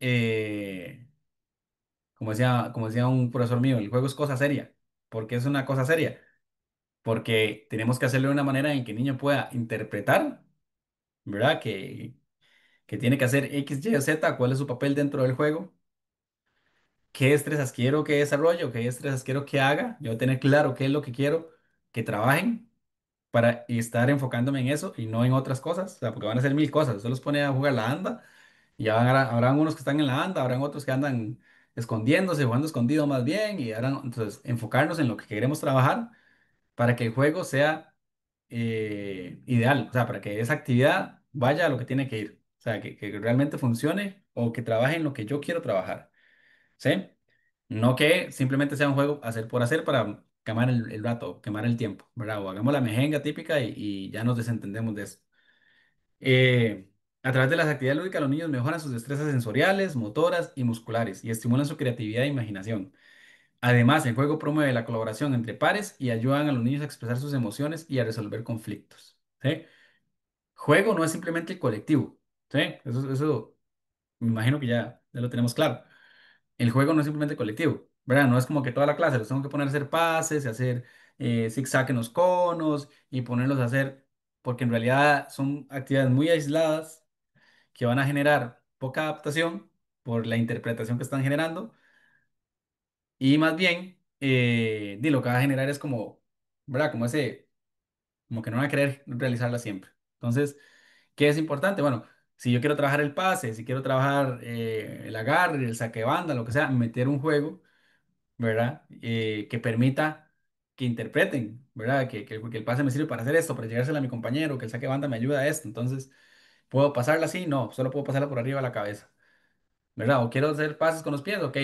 como decía un profesor mío, el juego es cosa seria. ¿Por qué es una cosa seria? Porque tenemos que hacerlo de una manera en que el niño pueda interpretar, ¿verdad? que tiene que hacer X, Y o Z, cuál es su papel dentro del juego, qué destrezas quiero que desarrolle o qué destrezas quiero que haga. Yo tener claro qué es lo que quiero que trabajen para estar enfocándome en eso y no en otras cosas, o sea, porque van a ser mil cosas. Usted los pone a jugar la anda y ya habrán unos que están en la anda, habrán otros que andan escondiéndose, jugando escondido más bien, y habrán, entonces, enfocarnos en lo que queremos trabajar para que el juego sea ideal, o sea, para que esa actividad vaya a lo que tiene que ir, o sea, que realmente funcione o que trabaje en lo que yo quiero trabajar, ¿sí? No que simplemente sea un juego hacer por hacer para quemar el rato, quemar el tiempo, ¿verdad? O hagamos la mejenga típica y ya nos desentendemos de eso. Eh, a través de las actividades lúdicas, los niños mejoran sus destrezas sensoriales, motoras y musculares y estimulan su creatividad e imaginación. Además, el juego promueve la colaboración entre pares y ayudan a los niños a expresar sus emociones y a resolver conflictos. ¿Sí? Juego no es simplemente el colectivo. ¿Sí? Eso me imagino que ya lo tenemos claro. El juego no es simplemente colectivo, ¿verdad? No es como que toda la clase los tengo que poner a hacer pases, y hacer zigzag en los conos y ponerlos a hacer, porque en realidad son actividades muy aisladas que van a generar poca adaptación por la interpretación que están generando y más bien, lo que va a generar es como, ¿verdad? Como que no van a querer realizarla siempre. Entonces, ¿qué es importante? Bueno, si yo quiero trabajar el pase, si quiero trabajar el agarre, el saque de banda, lo que sea, meter un juego, ¿verdad? Que permita que interpreten, ¿verdad? Que el pase me sirve para hacer esto, para llegársela a mi compañero, que el saque de banda me ayuda a esto. Entonces, ¿puedo pasarla así? No, solo puedo pasarla por arriba de la cabeza, ¿verdad? O quiero hacer pases con los pies, ok.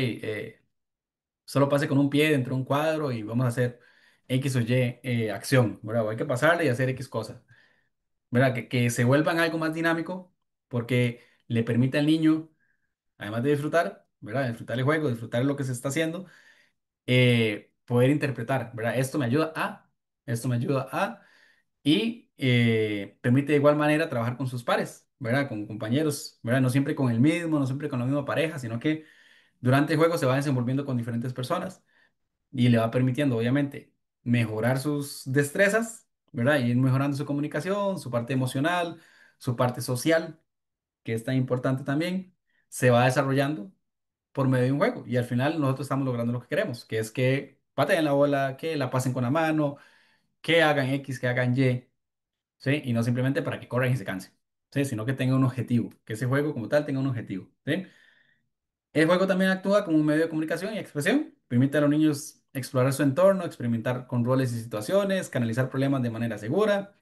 Solo pase con un pie dentro de un cuadro y vamos a hacer X o Y acción, ¿verdad? O hay que pasarle y hacer X cosa, ¿verdad? Que se vuelvan algo más dinámico porque le permite al niño, además de disfrutar, ¿verdad? Disfrutar el juego, disfrutar lo que se está haciendo, poder interpretar, ¿verdad? Esto me ayuda a, y permite de igual manera trabajar con sus pares, ¿verdad? Con compañeros, ¿verdad? No siempre con el mismo, no siempre con la misma pareja, sino que durante el juego se va desenvolviendo con diferentes personas y le va permitiendo, obviamente, mejorar sus destrezas, ¿verdad? Y ir mejorando su comunicación, su parte emocional, su parte social, que es tan importante también, se va desarrollando por medio de un juego. Y al final nosotros estamos logrando lo que queremos, que es que pateen la bola, que la pasen con la mano, que hagan X, que hagan Y, ¿sí? Y no simplemente para que corran y se cansen, ¿sí? Sino que tenga un objetivo, que ese juego como tal tenga un objetivo, ¿sí? El juego también actúa como un medio de comunicación y expresión. Permite a los niños explorar su entorno, experimentar con roles y situaciones, canalizar problemas de manera segura,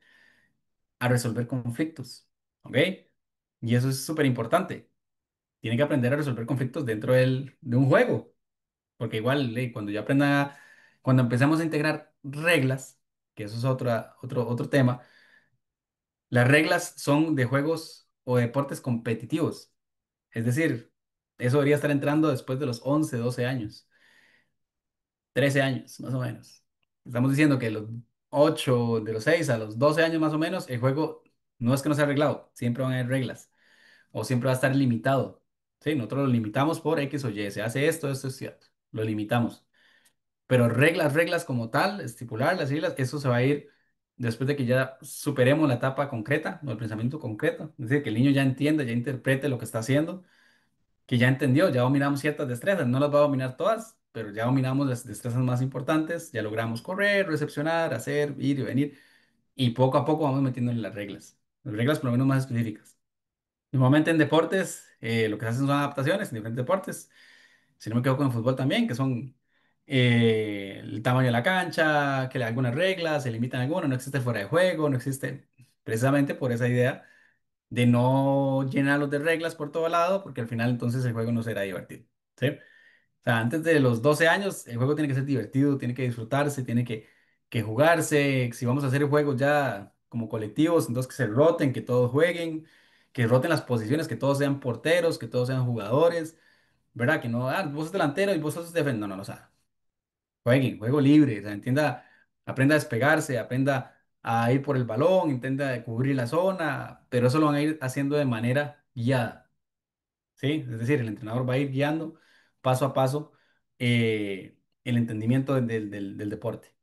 a resolver conflictos. ¿Ok? Y eso es súper importante. Tienen que aprender a resolver conflictos dentro de un juego. Porque igual, cuando yo aprenda, cuando empecemos a integrar reglas, que eso es otro tema, las reglas son de juegos o deportes competitivos. Es decir, eso debería estar entrando después de los 11 12 años. 13 años, más o menos. Estamos diciendo que los 8 de los 6 a los 12 años más o menos, el juego no es que no sea arreglado, siempre van a haber reglas o siempre va a estar limitado. Sí, nosotros lo limitamos por X o Y, se hace esto es cierto, lo limitamos. Pero reglas como tal, estipular las siglas, eso se va a ir después de que ya superemos la etapa concreta, o el pensamiento concreto, es decir, que el niño ya entienda, ya interprete lo que está haciendo, que ya entendió, ya dominamos ciertas destrezas, no las va a dominar todas, pero ya dominamos las destrezas más importantes, ya logramos correr, recepcionar, hacer, ir y venir, y poco a poco vamos metiéndole las reglas por lo menos más específicas. Normalmente en deportes, lo que se hacen son adaptaciones en diferentes deportes, si no me equivoco en fútbol también, que son el tamaño de la cancha, que le algunas reglas, se limitan algunas, no existe el fuera de juego, no existe precisamente por esa idea de no llenarlos de reglas por todo lado, porque al final entonces el juego no será divertido, ¿sí? O sea, antes de los 12 años, el juego tiene que ser divertido, tiene que disfrutarse, tiene que jugarse. Si vamos a hacer juegos ya como colectivos, entonces que se roten, que todos jueguen, que roten las posiciones, que todos sean porteros, que todos sean jugadores, ¿verdad? Que no, vos sos delantero y vos sos defensor. No, no, no, o sea, jueguen, juego libre, o sea, entienda, aprenda a despegarse, aprenda a ir por el balón, intenta cubrir la zona, pero eso lo van a ir haciendo de manera guiada, ¿sí? Es decir, el entrenador va a ir guiando paso a paso el entendimiento del deporte.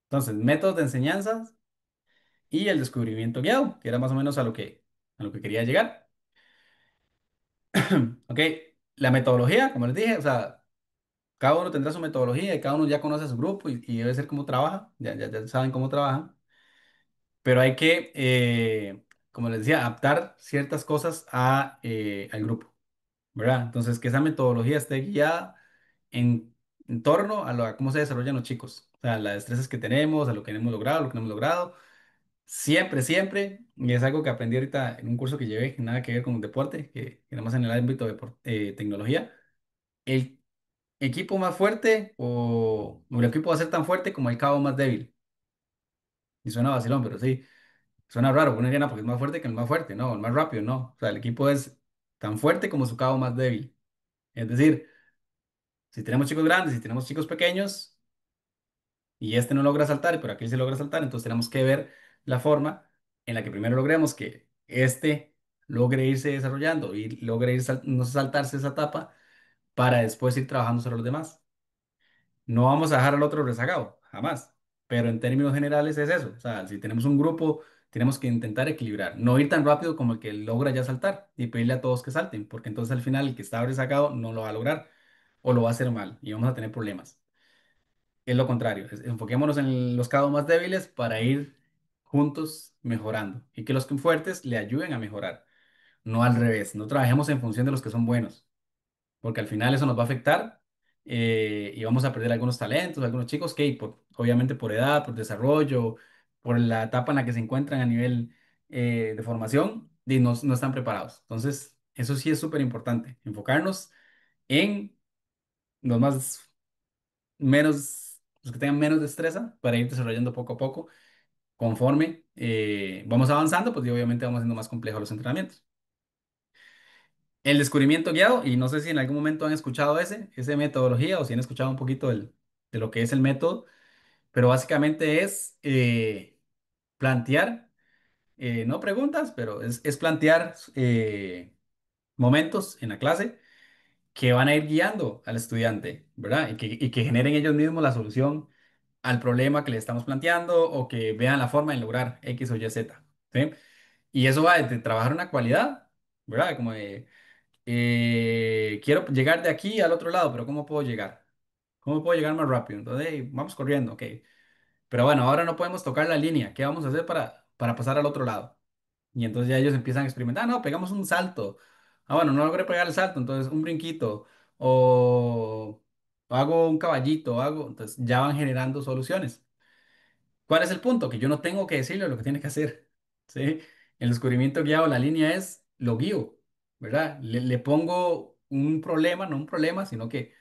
Entonces, métodos de enseñanza y el descubrimiento guiado, que era más o menos a lo que quería llegar. Ok, la metodología, como les dije, o sea, cada uno tendrá su metodología y cada uno ya conoce a su grupo y debe ser cómo trabaja, ya saben cómo trabajan, pero hay que, como les decía, adaptar ciertas cosas al grupo, ¿verdad? Entonces, que esa metodología esté guiada en torno a cómo se desarrollan los chicos, o sea, las destrezas que tenemos, a lo que hemos logrado, lo que no hemos logrado. Siempre, siempre, y es algo que aprendí ahorita en un curso que llevé, que nada que ver con deporte, que nada más en el ámbito de tecnología. El equipo más fuerte o el equipo va a ser tan fuerte como el cabo más débil. Y suena vacilón, pero sí, suena raro. Uno diría, "No, porque es más fuerte que el más fuerte, no, el más rápido, no. O sea, el equipo es tan fuerte como su cabo más débil. Es decir, si tenemos chicos grandes, si tenemos chicos pequeños, y este no logra saltar, pero aquel sí logra saltar, entonces tenemos que ver la forma en la que primero logremos que este logre irse desarrollando y logre no saltarse esa etapa para después ir trabajando sobre los demás. No vamos a dejar al otro rezagado, jamás. Pero en términos generales es eso. O sea, si tenemos un grupo, tenemos que intentar equilibrar. No ir tan rápido como el que logra ya saltar y pedirle a todos que salten, porque entonces al final el que está rezagado no lo va a lograr o lo va a hacer mal y vamos a tener problemas. Es lo contrario, enfoquémonos en los casos más débiles para ir juntos mejorando y que los que fuertes le ayuden a mejorar, no al revés, no trabajemos en función de los que son buenos, porque al final eso nos va a afectar y vamos a perder algunos talentos, algunos chicos que obviamente por edad, por desarrollo, por la etapa en la que se encuentran a nivel de formación, y no están preparados. Entonces, eso sí es súper importante, enfocarnos en los más los que tengan menos destreza para ir desarrollando poco a poco. Conforme vamos avanzando, pues y obviamente vamos haciendo más complejos los entrenamientos. El descubrimiento guiado, y no sé si en algún momento han escuchado ese metodología o si han escuchado un poquito de lo que es el método, pero básicamente es plantear, no preguntas, pero es plantear momentos en la clase que van a ir guiando al estudiante, ¿verdad? Y que generen ellos mismos la solución al problema que le estamos planteando o que vean la forma de lograr X o Y, Z, ¿sí? Y eso va desde trabajar una cualidad, ¿verdad? Como de, quiero llegar de aquí al otro lado, pero ¿cómo puedo llegar? ¿Cómo puedo llegar más rápido? Entonces, hey, vamos corriendo, ok. Pero bueno, ahora no podemos tocar la línea. ¿Qué vamos a hacer para pasar al otro lado? Y entonces ya ellos empiezan a experimentar. "Ah, no, pegamos un salto. Ah, bueno, no logré pegar el salto, entonces un brinquito. O hago un caballito, Entonces ya van generando soluciones. ¿Cuál es el punto? Que yo no tengo que decirle lo que tiene que hacer. ¿Sí? El descubrimiento guiado, la línea es lo guío, ¿verdad? Le pongo un problema, no un problema, sino que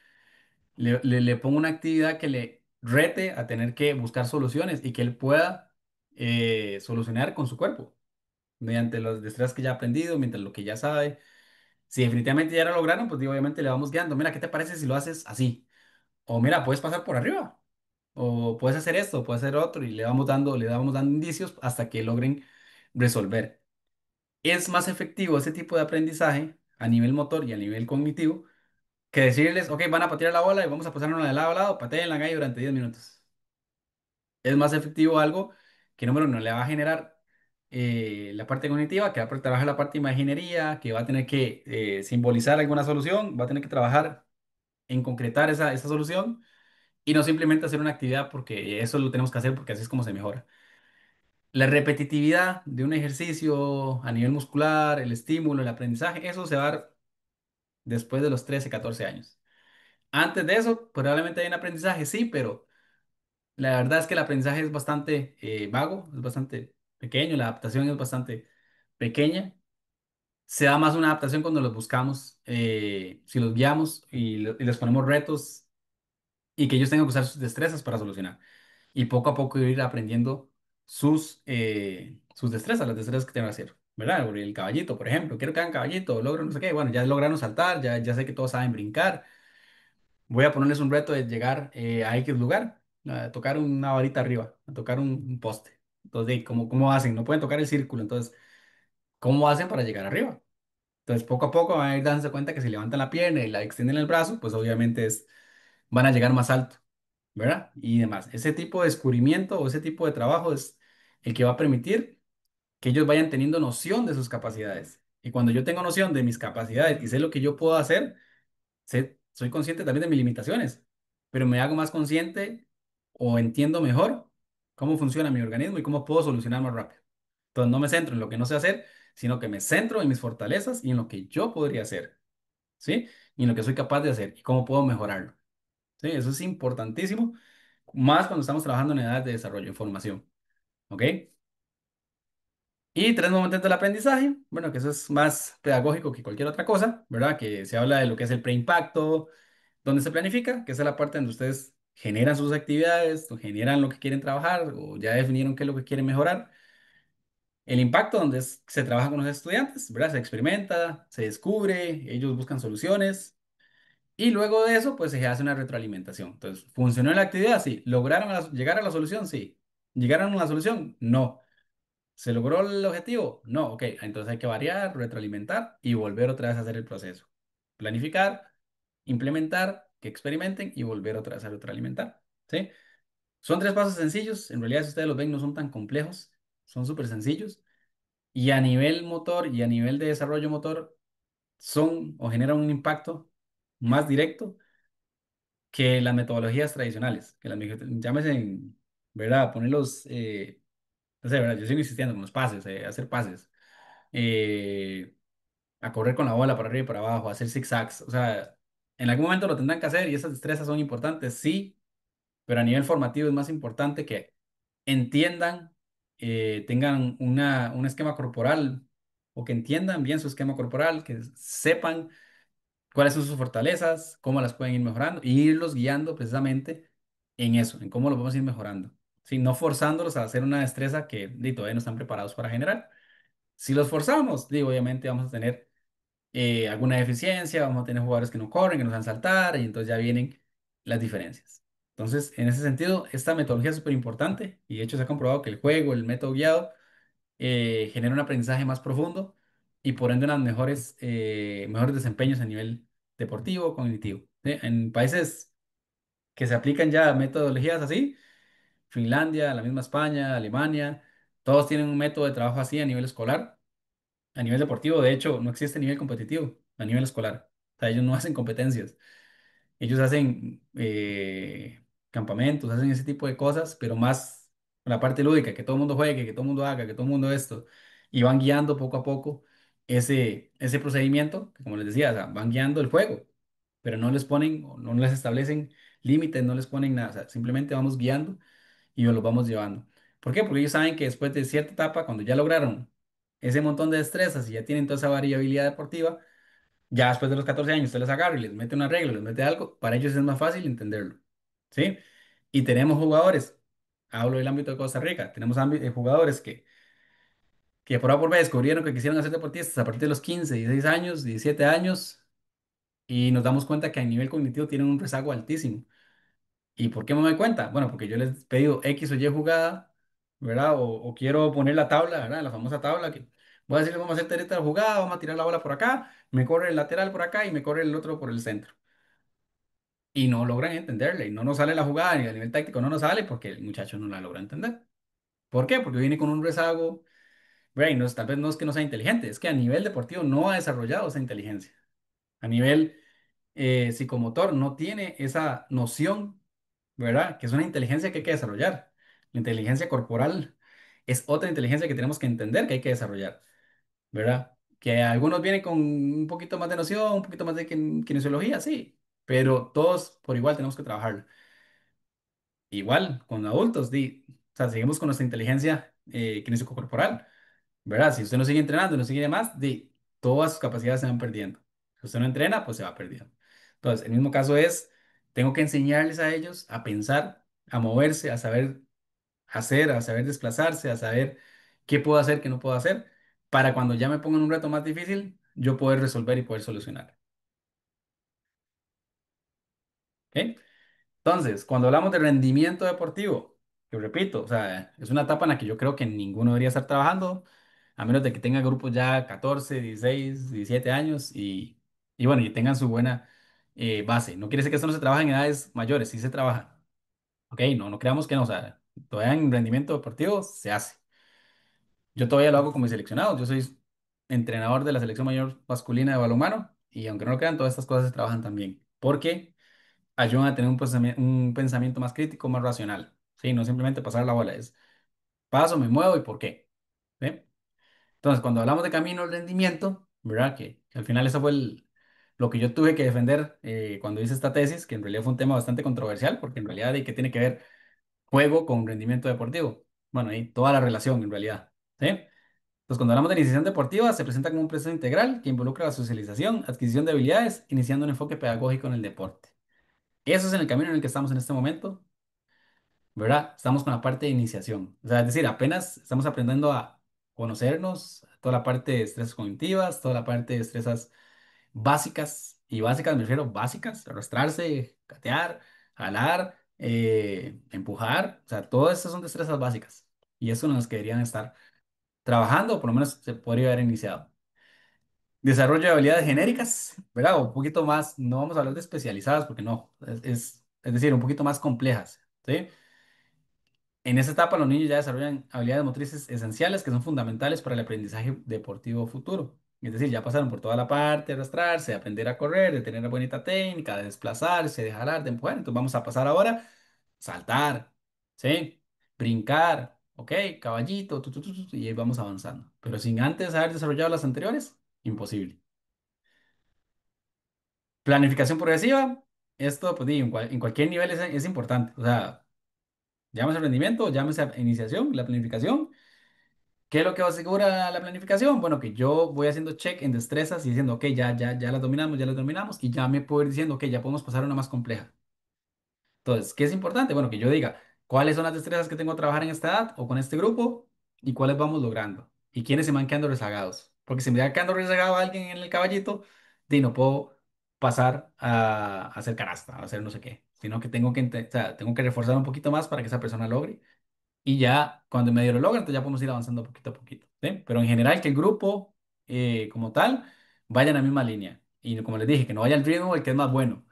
le pongo una actividad que le rete a tener que buscar soluciones y que él pueda solucionar con su cuerpo, mediante las destrezas que ya ha aprendido, mientras lo que ya sabe. Si definitivamente ya lo lograron, pues digo, obviamente le vamos guiando. Mira, ¿qué te parece si lo haces así? O mira, puedes pasar por arriba. O puedes hacer esto, puedes hacer otro. Y le vamos dando indicios hasta que logren resolver. Es más efectivo ese tipo de aprendizaje a nivel motor y a nivel cognitivo que decirles, ok, van a patear la bola y vamos a pasarnos de lado a lado, pateen ahí durante 10 minutos. Es más efectivo algo que, número uno, le va a generar la parte cognitiva, que va a trabajar la parte de imaginería, que va a tener que simbolizar alguna solución, va a tener que trabajar en concretar esa solución y no simplemente hacer una actividad porque eso lo tenemos que hacer porque así es como se mejora. La repetitividad de un ejercicio a nivel muscular, el estímulo, el aprendizaje, eso se va a dar después de los 13 14 años. Antes de eso, probablemente hay un aprendizaje, sí, pero la verdad es que el aprendizaje es bastante vago, es bastante pequeño, la adaptación es bastante pequeña. Se da más una adaptación cuando los buscamos, si los guiamos y les ponemos retos y que ellos tengan que usar sus destrezas para solucionar. Y poco a poco ir aprendiendo sus destrezas, las destrezas que tienen que hacer. ¿Verdad? El caballito, por ejemplo. Quiero que hagan caballito, logro no sé qué. Bueno, ya lograron saltar, ya sé que todos saben brincar. Voy a ponerles un reto de llegar a X lugar, a tocar una varita arriba, a tocar un poste. Entonces, ¿cómo hacen? No pueden tocar el círculo. Entonces, ¿cómo hacen para llegar arriba? Entonces, poco a poco van a ir dándose cuenta que si levantan la pierna y la extienden el brazo, pues obviamente van a llegar más alto, ¿verdad? Y demás. Ese tipo de descubrimiento o ese tipo de trabajo es el que va a permitir que ellos vayan teniendo noción de sus capacidades. Y cuando yo tengo noción de mis capacidades y sé lo que yo puedo hacer, soy consciente también de mis limitaciones, pero me hago más consciente o entiendo mejor cómo funciona mi organismo y cómo puedo solucionar más rápido. Entonces no me centro en lo que no sé hacer, sino que me centro en mis fortalezas y en lo que yo podría hacer, ¿sí? Y en lo que soy capaz de hacer y cómo puedo mejorarlo. ¿Sí? Eso es importantísimo, más cuando estamos trabajando en edades de desarrollo de formación, ¿ok? Y tres momentos del aprendizaje, bueno, que eso es más pedagógico que cualquier otra cosa, ¿verdad? Que se habla de lo que es el preimpacto, donde se planifica, que esa es la parte donde ustedes generan sus actividades, o generan lo que quieren trabajar, o ya definieron qué es lo que quieren mejorar. El impacto, donde se trabaja con los estudiantes, ¿verdad? Se experimenta, se descubre, ellos buscan soluciones, y luego de eso, pues se hace una retroalimentación. Entonces, ¿funcionó la actividad? Sí. ¿Lograron llegar a la solución? Sí. ¿Llegaron a la solución? No. ¿Se logró el objetivo? No, ok. Entonces hay que variar, retroalimentar y volver otra vez a hacer el proceso. Planificar, implementar, que experimenten y volver otra vez a retroalimentar. ¿Sí? Son tres pasos sencillos. En realidad, si ustedes los ven, no son tan complejos. Son súper sencillos. Y a nivel motor y a nivel de desarrollo motor, son o generan un impacto más directo que las metodologías tradicionales. Que llámese, ¿verdad? Ponerlos, no sé, ¿verdad? Yo sigo insistiendo con los pases, hacer pases. eh, a correr con la bola para arriba y para abajo, a hacer zigzags. O sea, en algún momento lo tendrán que hacer y esas destrezas son importantes, sí, pero a nivel formativo es más importante que entiendan, tengan un esquema corporal o que entiendan bien su esquema corporal, que sepan cuáles son sus fortalezas, cómo las pueden ir mejorando y irlos guiando precisamente en eso, en cómo lo vamos a ir mejorando. Sí, no forzándolos a hacer una destreza que todavía no están preparados para generar. Si los forzamos, digo, obviamente vamos a tener alguna deficiencia, vamos a tener jugadores que no corren, que no saben saltar, y entonces ya vienen las diferencias. Entonces, en ese sentido, esta metodología es súper importante y de hecho se ha comprobado que el juego, el método guiado, genera un aprendizaje más profundo y por ende unos mejores desempeños a nivel deportivo, cognitivo. ¿Sí? En países que se aplican ya metodologías así, Finlandia, la misma España, Alemania, todos tienen un método de trabajo así a nivel escolar. A nivel deportivo, de hecho, no existe nivel competitivo a nivel escolar. O sea, ellos no hacen competencias. Ellos hacen campamentos, hacen ese tipo de cosas, pero más la parte lúdica, que todo el mundo juegue, que todo el mundo haga, que todo el mundo esto. Y van guiando poco a poco ese procedimiento, que como les decía, o sea, van guiando el juego, pero no les ponen, o no les establecen límites, no les ponen nada. O sea, simplemente vamos guiando y los vamos llevando. ¿Por qué? Porque ellos saben que después de cierta etapa, cuando ya lograron ese montón de destrezas y ya tienen toda esa variabilidad deportiva, ya después de los 14 años usted les agarra y les mete una regla, les mete algo, para ellos es más fácil entenderlo. ¿Sí? Y tenemos jugadores, hablo del ámbito de Costa Rica, tenemos jugadores que por A por B descubrieron que quisieron ser deportistas a partir de los 15 16 años, 17 años, y nos damos cuenta que a nivel cognitivo tienen un rezago altísimo. ¿Y por qué me doy cuenta? Bueno, porque yo les he pedido X o Y jugada, ¿verdad? O quiero poner la tabla, ¿verdad? La famosa tabla que voy a decirles, vamos a hacer esta jugada, vamos a tirar la bola por acá, me corre el lateral por acá y me corre el otro por el centro. Y no logran entenderle, y no nos sale la jugada, ni a nivel táctico no nos sale porque el muchacho no la logra entender. ¿Por qué? Porque viene con un rezago, ¿verdad? Y tal vez no es que no sea inteligente, es que a nivel deportivo no ha desarrollado esa inteligencia. A nivel psicomotor no tiene esa noción, ¿verdad? Que es una inteligencia que hay que desarrollar. La inteligencia corporal es otra inteligencia que tenemos que entender que hay que desarrollar, ¿verdad? Que algunos vienen con un poquito más de noción, un poquito más de kinesiología, sí, pero todos por igual tenemos que trabajar. Igual con adultos, o sea, seguimos con nuestra inteligencia corporal, ¿verdad? Si usted no sigue entrenando, no sigue demás, todas sus capacidades se van perdiendo. Si usted no entrena, pues se va perdiendo. Entonces, el mismo caso es, tengo que enseñarles a ellos a pensar, a moverse, a saber hacer, a saber desplazarse, a saber qué puedo hacer, qué no puedo hacer, para cuando ya me pongan un reto más difícil, yo poder resolver y poder solucionar. ¿Ok? Entonces, cuando hablamos de rendimiento deportivo, que repito, o sea, es una etapa en la que yo creo que ninguno debería estar trabajando, a menos de que tenga grupos ya 14 16 17 años y bueno, y tengan su buena base. No quiere decir que esto no se trabaja en edades mayores, sí se trabaja. Ok, no creamos que no, o sea, todavía en rendimiento deportivo se hace. Yo todavía lo hago con mis seleccionados. Yo soy entrenador de la selección mayor masculina de balonmano y aunque no lo crean, todas estas cosas se trabajan también porque ayudan a tener un pensamiento más crítico, más racional. Sí, no simplemente pasar la bola, es paso, me muevo y por qué. ¿Sí? Entonces, cuando hablamos de camino al rendimiento, ¿verdad? Que al final eso fue lo que yo tuve que defender cuando hice esta tesis, que en realidad fue un tema bastante controversial, porque en realidad de qué tiene que ver juego con rendimiento deportivo. Bueno, ahí toda la relación en realidad. ¿Sí? Entonces, cuando hablamos de iniciación deportiva, se presenta como un proceso integral que involucra la socialización, adquisición de habilidades, iniciando un enfoque pedagógico en el deporte. Eso es en el camino en el que estamos en este momento, ¿verdad? Estamos con la parte de iniciación. O sea, es decir, apenas estamos aprendiendo a conocernos, toda la parte de destrezas cognitivas, toda la parte de destrezas básicas, y básicas me refiero básicas, arrastrarse, catear, jalar, empujar, o sea, todas esas son destrezas básicas. Y eso en las que deberían estar trabajando, o por lo menos se podría haber iniciado. Desarrollo de habilidades genéricas, ¿verdad? O un poquito más, no vamos a hablar de especializadas porque no, es decir, un poquito más complejas, ¿sí? En esa etapa los niños ya desarrollan habilidades motrices esenciales que son fundamentales para el aprendizaje deportivo futuro. Es decir, ya pasaron por toda la parte de arrastrarse, de aprender a correr, de tener una bonita técnica, de desplazarse, de jalar, de empujar. Entonces vamos a pasar ahora a saltar, ¿sí? Brincar, ¿ok? Caballito, y ahí vamos avanzando. Pero sin antes haber desarrollado las anteriores, imposible. Planificación progresiva, esto pues digo, en cualquier nivel es importante. O sea, llámese rendimiento, llámese iniciación, la planificación. ¿Qué es lo que asegura la planificación? Bueno, que yo voy haciendo check en destrezas y diciendo, ok, ya ya las dominamos y ya me puedo ir diciendo, ok, ya podemos pasar a una más compleja. Entonces, ¿qué es importante? Bueno, que yo diga cuáles son las destrezas que tengo que trabajar en esta edad o con este grupo y cuáles vamos logrando y quiénes se me van quedando rezagados. Porque si me va quedando rezagado alguien en el caballito, di, no puedo pasar a hacer canasta, a hacer no sé qué, sino que o sea, tengo que reforzar un poquito más para que esa persona logre. Y ya cuando medio lo logran, entonces ya podemos ir avanzando poquito a poquito. ¿Sí? Pero en general que el grupo como tal vaya en la misma línea. Y como les dije, que no vaya al ritmo el que es más bueno.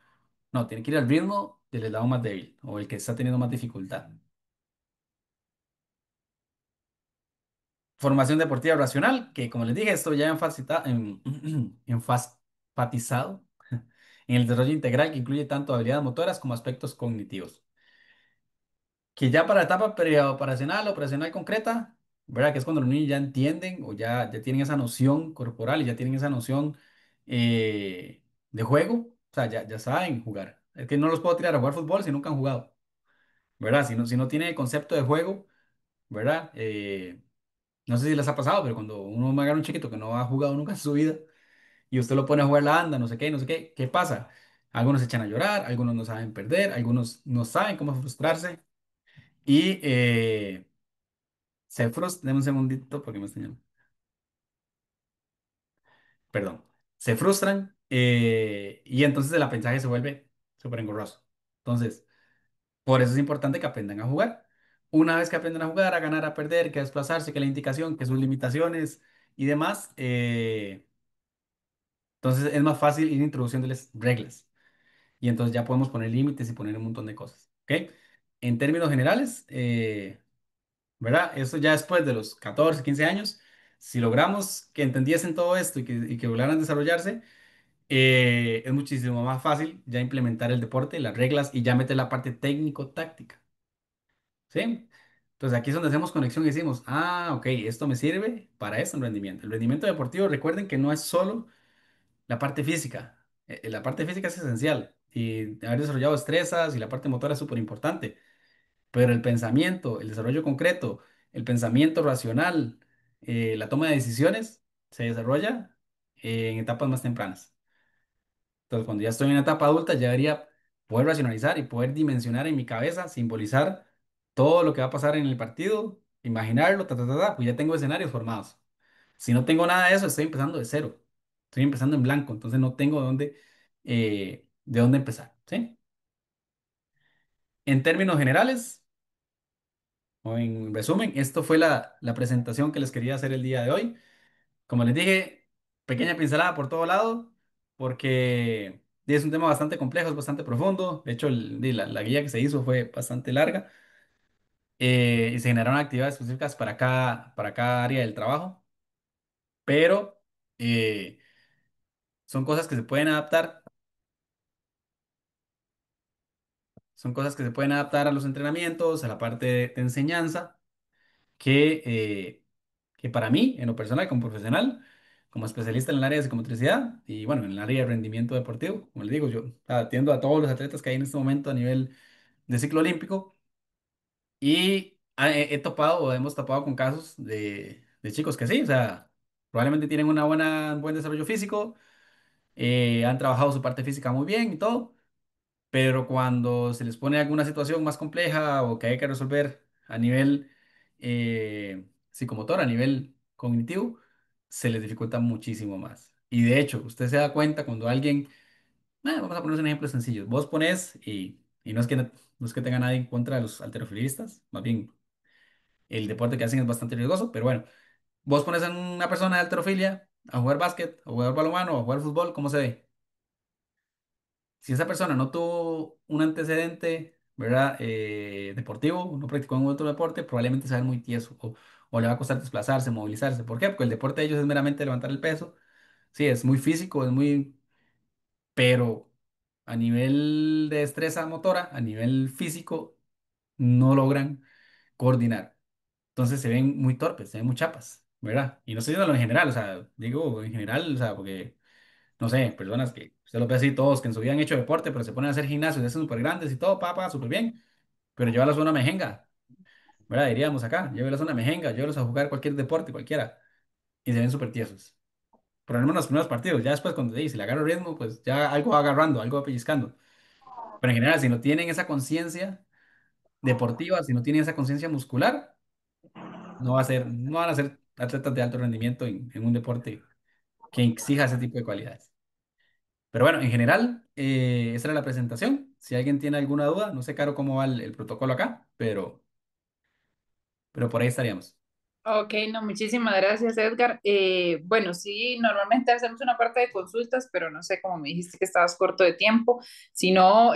No, tiene que ir al ritmo del eslabón más débil o el que está teniendo más dificultad. Formación deportiva racional, que como les dije, esto ya enfatizado en el desarrollo integral que incluye tanto habilidades motoras como aspectos cognitivos. Que ya para la etapa preoperacional, operacional concreta, ¿verdad? Que es cuando los niños ya entienden o ya tienen esa noción corporal y ya tienen esa noción de juego, o sea, ya saben jugar. Es que no los puedo tirar a jugar fútbol si nunca han jugado, ¿verdad? Si no tiene el concepto de juego, ¿verdad? No sé si les ha pasado, pero cuando uno me agarra un chiquito que no ha jugado nunca en su vida y usted lo pone a jugar la anda, no sé qué, no sé qué, ¿qué pasa? Algunos se echan a llorar, algunos no saben perder, algunos no saben cómo frustrarse. Y se frustran, deme un segundito porque me están llamando. Perdón. Se frustran y entonces el aprendizaje se vuelve súper engorroso. Entonces, por eso es importante que aprendan a jugar. Una vez que aprenden a jugar, a ganar, a perder, que a desplazarse, que la indicación, que sus limitaciones y demás, entonces es más fácil ir introduciéndoles reglas. Y entonces ya podemos poner límites y poner un montón de cosas. ¿Ok? En términos generales, ¿verdad? Eso ya después de los 14 15 años, si logramos que entendiesen todo esto y que lograran desarrollarse, es muchísimo más fácil ya implementar el deporte, las reglas y ya meter la parte técnico-táctica, ¿sí? Entonces aquí es donde hacemos conexión y decimos, ah, ok, esto me sirve para esto en rendimiento. El rendimiento deportivo, recuerden que no es solo la parte física. La parte física es esencial y haber desarrollado destrezas y la parte motora es súper importante. Pero el pensamiento, el desarrollo concreto, el pensamiento racional, la toma de decisiones se desarrolla en etapas más tempranas. Entonces, cuando ya estoy en una etapa adulta, ya debería poder racionalizar y poder dimensionar en mi cabeza, simbolizar todo lo que va a pasar en el partido, imaginarlo, pues ya tengo escenarios formados. Si no tengo nada de eso, estoy empezando de cero. Estoy empezando en blanco, entonces no tengo de dónde empezar, ¿sí? En términos generales, o en resumen, esto fue la presentación que les quería hacer el día de hoy. Como les dije, pequeña pincelada por todo lado, porque es un tema bastante complejo, es bastante profundo. De hecho, la guía que se hizo fue bastante larga. y se generaron actividades específicas para cada área del trabajo, pero eh, son cosas que se pueden adaptar, son cosas que se pueden adaptar a los entrenamientos, a la parte de enseñanza, que, eh, que para mí, en lo personal, como profesional, como especialista en el área de psicomotricidad y bueno, en el área de rendimiento deportivo, como les digo, yo atiendo a todos los atletas que hay en este momento a nivel de ciclo olímpico. Y he topado o hemos topado con casos de chicos que sí, o sea, probablemente tienen un buen desarrollo físico, han trabajado su parte física muy bien y todo, pero cuando se les pone alguna situación más compleja o que hay que resolver a nivel psicomotor, a nivel cognitivo, se les dificulta muchísimo más. Y de hecho, usted se da cuenta cuando alguien, vamos a poner un ejemplo sencillo, vos pones, y no es que tenga nadie en contra de los halterofilistas, más bien el deporte que hacen es bastante riesgoso, pero bueno, vos pones a una persona de halterofilia a jugar básquet, a jugar balonmano, a jugar fútbol, ¿cómo se ve? Si esa persona no tuvo un antecedente, ¿verdad? Deportivo, no practicó ningún otro deporte, probablemente se va a ver muy tieso o le va a costar desplazarse, movilizarse. ¿Por qué? Porque el deporte de ellos es meramente levantar el peso. Sí, es muy físico, es muy... Pero a nivel de destreza motora, a nivel físico, no logran coordinar. Entonces se ven muy torpes, se ven muy chapas, ¿verdad? Y no estoy diciendo en general, o sea, digo en general, o sea, porque, no sé, personas que usted los ve así todos, que en su vida han hecho deporte, pero se ponen a hacer gimnasio y se hacen súper grandes y todo, papá, súper bien, pero llévalos a una mejenga, ¿verdad? Diríamos acá, llévelos a una mejenga, llévelos a jugar cualquier deporte, cualquiera, y se ven súper tiesos. Pero al menos los primeros partidos, ya después cuando se le agarra el ritmo, pues ya algo va agarrando, algo va pellizcando. Pero en general, si no tienen esa conciencia deportiva, si no tienen esa conciencia muscular, no van a ser atletas de alto rendimiento en un deporte que exija ese tipo de cualidades. Pero bueno, en general, esa era la presentación. Si alguien tiene alguna duda, no sé, Caro, cómo va el protocolo acá, pero por ahí estaríamos. Ok, no, muchísimas gracias, Edgar. Bueno, sí, normalmente hacemos una parte de consultas, pero no sé, como me dijiste que estabas corto de tiempo, si no,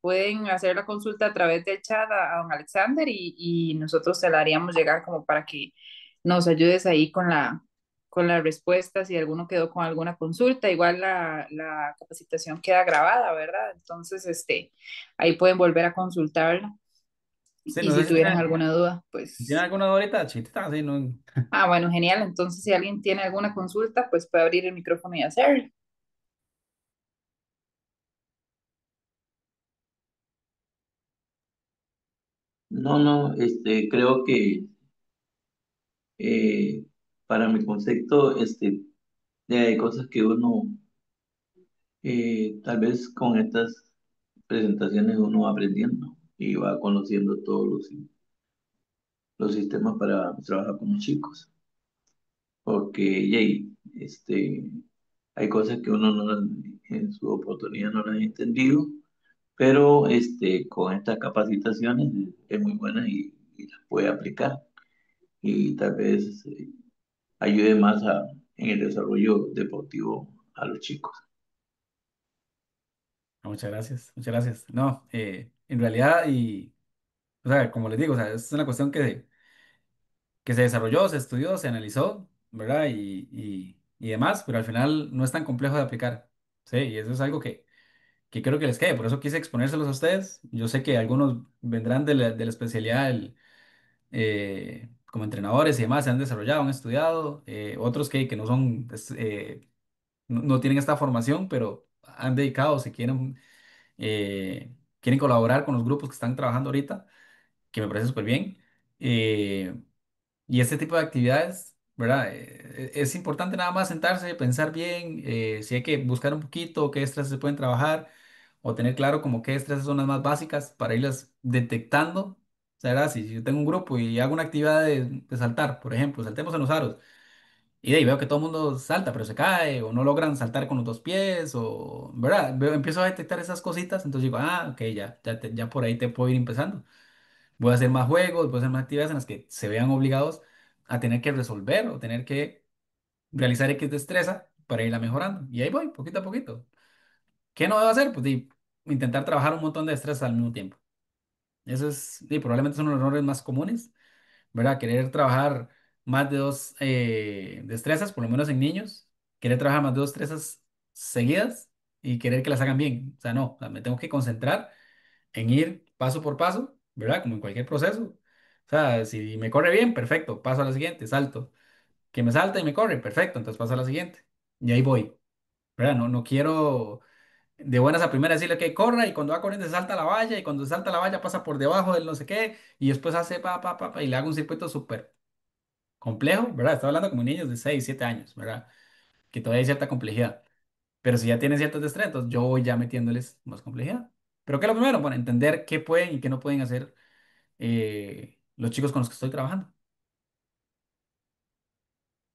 pueden hacer la consulta a través del chat a don Alexander y nosotros te la haríamos llegar como para que nos ayudes ahí con las respuestas si alguno quedó con alguna consulta. Igual la capacitación queda grabada, ¿verdad? Entonces, ahí pueden volver a consultarla Sí, y no sé si si tuvieran alguna duda, tiene pues... alguna duda ahorita, chiquita, sí, no. Ah, bueno, genial. Entonces, si alguien tiene alguna consulta, pues puede abrir el micrófono y hacerlo. No, no, creo que eh, para mi concepto, hay cosas que uno, tal vez con estas presentaciones uno va aprendiendo y va conociendo todos los sistemas para trabajar con los chicos, porque hay cosas que uno no, en su oportunidad no las ha entendido, pero con estas capacitaciones es muy buena y las puede aplicar y tal vez ayude más en el desarrollo deportivo a los chicos. No, muchas gracias, muchas gracias. No, en realidad, o sea, como les digo, o sea, es una cuestión que se desarrolló, se estudió, se analizó, ¿verdad? Y demás, pero al final no es tan complejo de aplicar, ¿sí? Y eso es algo que creo que les quede, por eso quise exponérselos a ustedes. Yo sé que algunos vendrán de la especialidad como entrenadores y demás, se han desarrollado, han estudiado, otros que no son, no tienen esta formación, pero han dedicado, si quieren, quieren colaborar con los grupos que están trabajando ahorita, que me parece súper bien. Eh, y este tipo de actividades, ¿verdad? Es importante nada más sentarse, pensar bien, si hay que buscar un poquito qué estrés se pueden trabajar o tener claro como qué estresores son las más básicas para irlas detectando. O sea, ¿verdad? Si yo tengo un grupo y hago una actividad de saltar, por ejemplo, saltemos en los aros, y de ahí veo que todo el mundo salta, pero se cae, o no logran saltar con los dos pies, o, ¿verdad? Empiezo a detectar esas cositas, entonces digo, ah, ok, ya por ahí te puedo ir empezando. Voy a hacer más juegos, voy a hacer más actividades en las que se vean obligados a tener que resolver o tener que realizar X destreza para irla mejorando. Y ahí voy, poquito a poquito. ¿Qué no debo hacer? Pues intentar trabajar un montón de destrezas al mismo tiempo. Eso es, y probablemente son los errores más comunes, ¿verdad? Querer trabajar más de dos destrezas, por lo menos en niños, querer trabajar más de dos destrezas seguidas y querer que las hagan bien. O sea, no, o sea, me tengo que concentrar en ir paso por paso, ¿verdad? Como en cualquier proceso. O sea, si me corre bien, perfecto, paso a la siguiente, salto. Que me salta y me corre, perfecto, entonces paso a la siguiente. Y ahí voy, ¿verdad? No, no quiero de buenas a primeras decirle que corra y cuando va corriendo se salta la valla y cuando se salta la valla pasa por debajo del no sé qué y después hace pa, y le hago un circuito súper complejo, ¿verdad? Estoy hablando como niños de 6 7 años, ¿verdad? Que todavía hay cierta complejidad. Pero si ya tienen ciertos destrezas, entonces yo voy ya metiéndoles más complejidad. Pero ¿qué es lo primero? Bueno, entender qué pueden y qué no pueden hacer los chicos con los que estoy trabajando.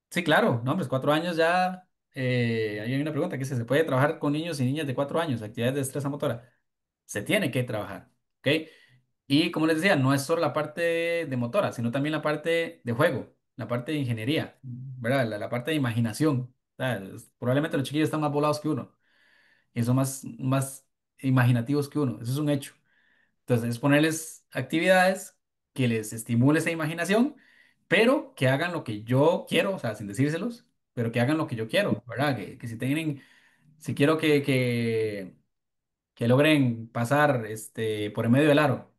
Sí, claro, no, pues 4 años ya. Ahí hay una pregunta que dice, ¿se puede trabajar con niños y niñas de 4 años? Actividades de destreza motora. Se tiene que trabajar, ¿ok? Y como les decía, no es solo la parte de motora, sino también la parte de juego, la parte de ingeniería, ¿verdad? La parte de imaginación. O sea, probablemente los chiquillos están más volados que uno y son más imaginativos que uno. Eso es un hecho. Entonces, es ponerles actividades que les estimule esa imaginación, pero que hagan lo que yo quiero, o sea, sin decírselos, pero que hagan lo que yo quiero, ¿verdad? Que si tienen, si quiero que logren pasar por en medio del aro.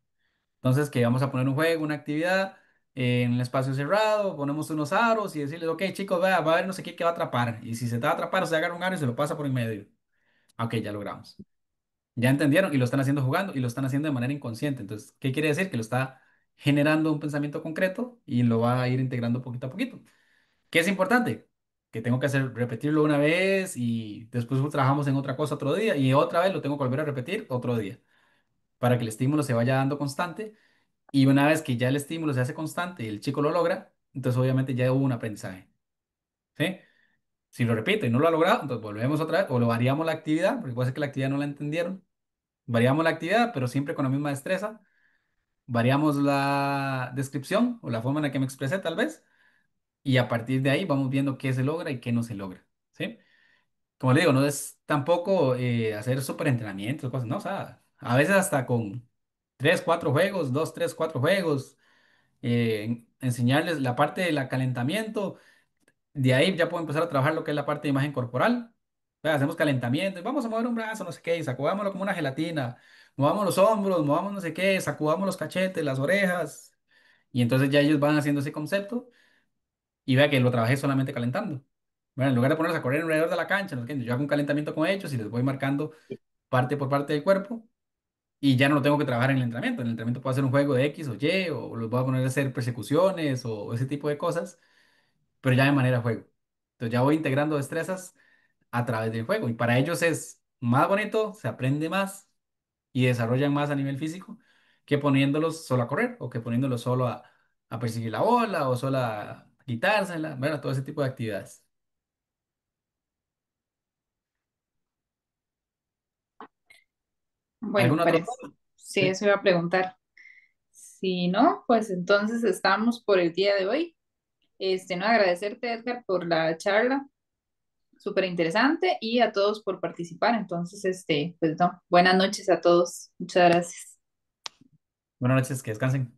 Entonces, que vamos a poner un juego, una actividad en el espacio cerrado, ponemos unos aros y decirles, ok, chicos, vea, va a haber no sé qué que va a atrapar. Y si se te va a atrapar, se agarra un aro y se lo pasa por en medio. Ok, ya logramos. Ya entendieron y lo están haciendo jugando y lo están haciendo de manera inconsciente. Entonces, ¿qué quiere decir? Que lo está generando un pensamiento concreto y lo va a ir integrando poquito a poquito. ¿Qué es importante? Que tengo que hacer, repetirlo una vez y después trabajamos en otra cosa otro día y otra vez lo tengo que volver a repetir otro día para que el estímulo se vaya dando constante y una vez que ya el estímulo se hace constante y el chico lo logra, entonces obviamente ya hubo un aprendizaje. ¿Sí? Si lo repito y no lo ha logrado, entonces volvemos otra vez o lo variamos la actividad, porque puede ser que la actividad no la entendieron. Variamos la actividad, pero siempre con la misma destreza. Variamos la descripción o la forma en la que me expresé, tal vez. Y a partir de ahí vamos viendo qué se logra y qué no se logra. ¿Sí? Como le digo, no es tampoco hacer súper entrenamientos, cosas, no. O sea, a veces hasta con 3, 4 juegos, 2, 3, 4 juegos, enseñarles la parte del acalentamiento. De ahí ya puedo empezar a trabajar lo que es la parte de imagen corporal. Hacemos calentamiento, y vamos a mover un brazo, no sé qué, y sacudámoslo como una gelatina, movamos los hombros, movamos no sé qué, sacudamos los cachetes, las orejas, y entonces ya ellos van haciendo ese concepto y vea que lo trabajé solamente calentando. Bueno, en lugar de ponerlos a correr alrededor de la cancha, no sé qué, yo hago un calentamiento con ellos y les voy marcando parte por parte del cuerpo y ya no lo tengo que trabajar en el entrenamiento. En el entrenamiento puedo hacer un juego de X o Y, o los voy a poner a hacer persecuciones o ese tipo de cosas, pero ya de manera juego. Entonces ya voy integrando destrezas a través del juego. Y para ellos es más bonito, se aprende más y desarrollan más a nivel físico que poniéndolos solo a correr o que poniéndolos solo a perseguir la bola o solo a quitársela, bueno, todo ese tipo de actividades. Bueno, ¿Algún otro? sí, Sí. eso iba a preguntar. Si no, pues entonces estamos por el día de hoy. No agradecerte, Edgar, por la charla, súper interesante, y a todos por participar. Entonces, pues no, buenas noches a todos. Muchas gracias. Buenas noches, que descansen.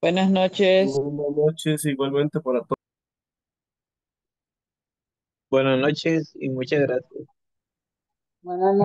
Buenas noches. Buenas noches, igualmente para todos. Buenas noches y muchas gracias. Buenas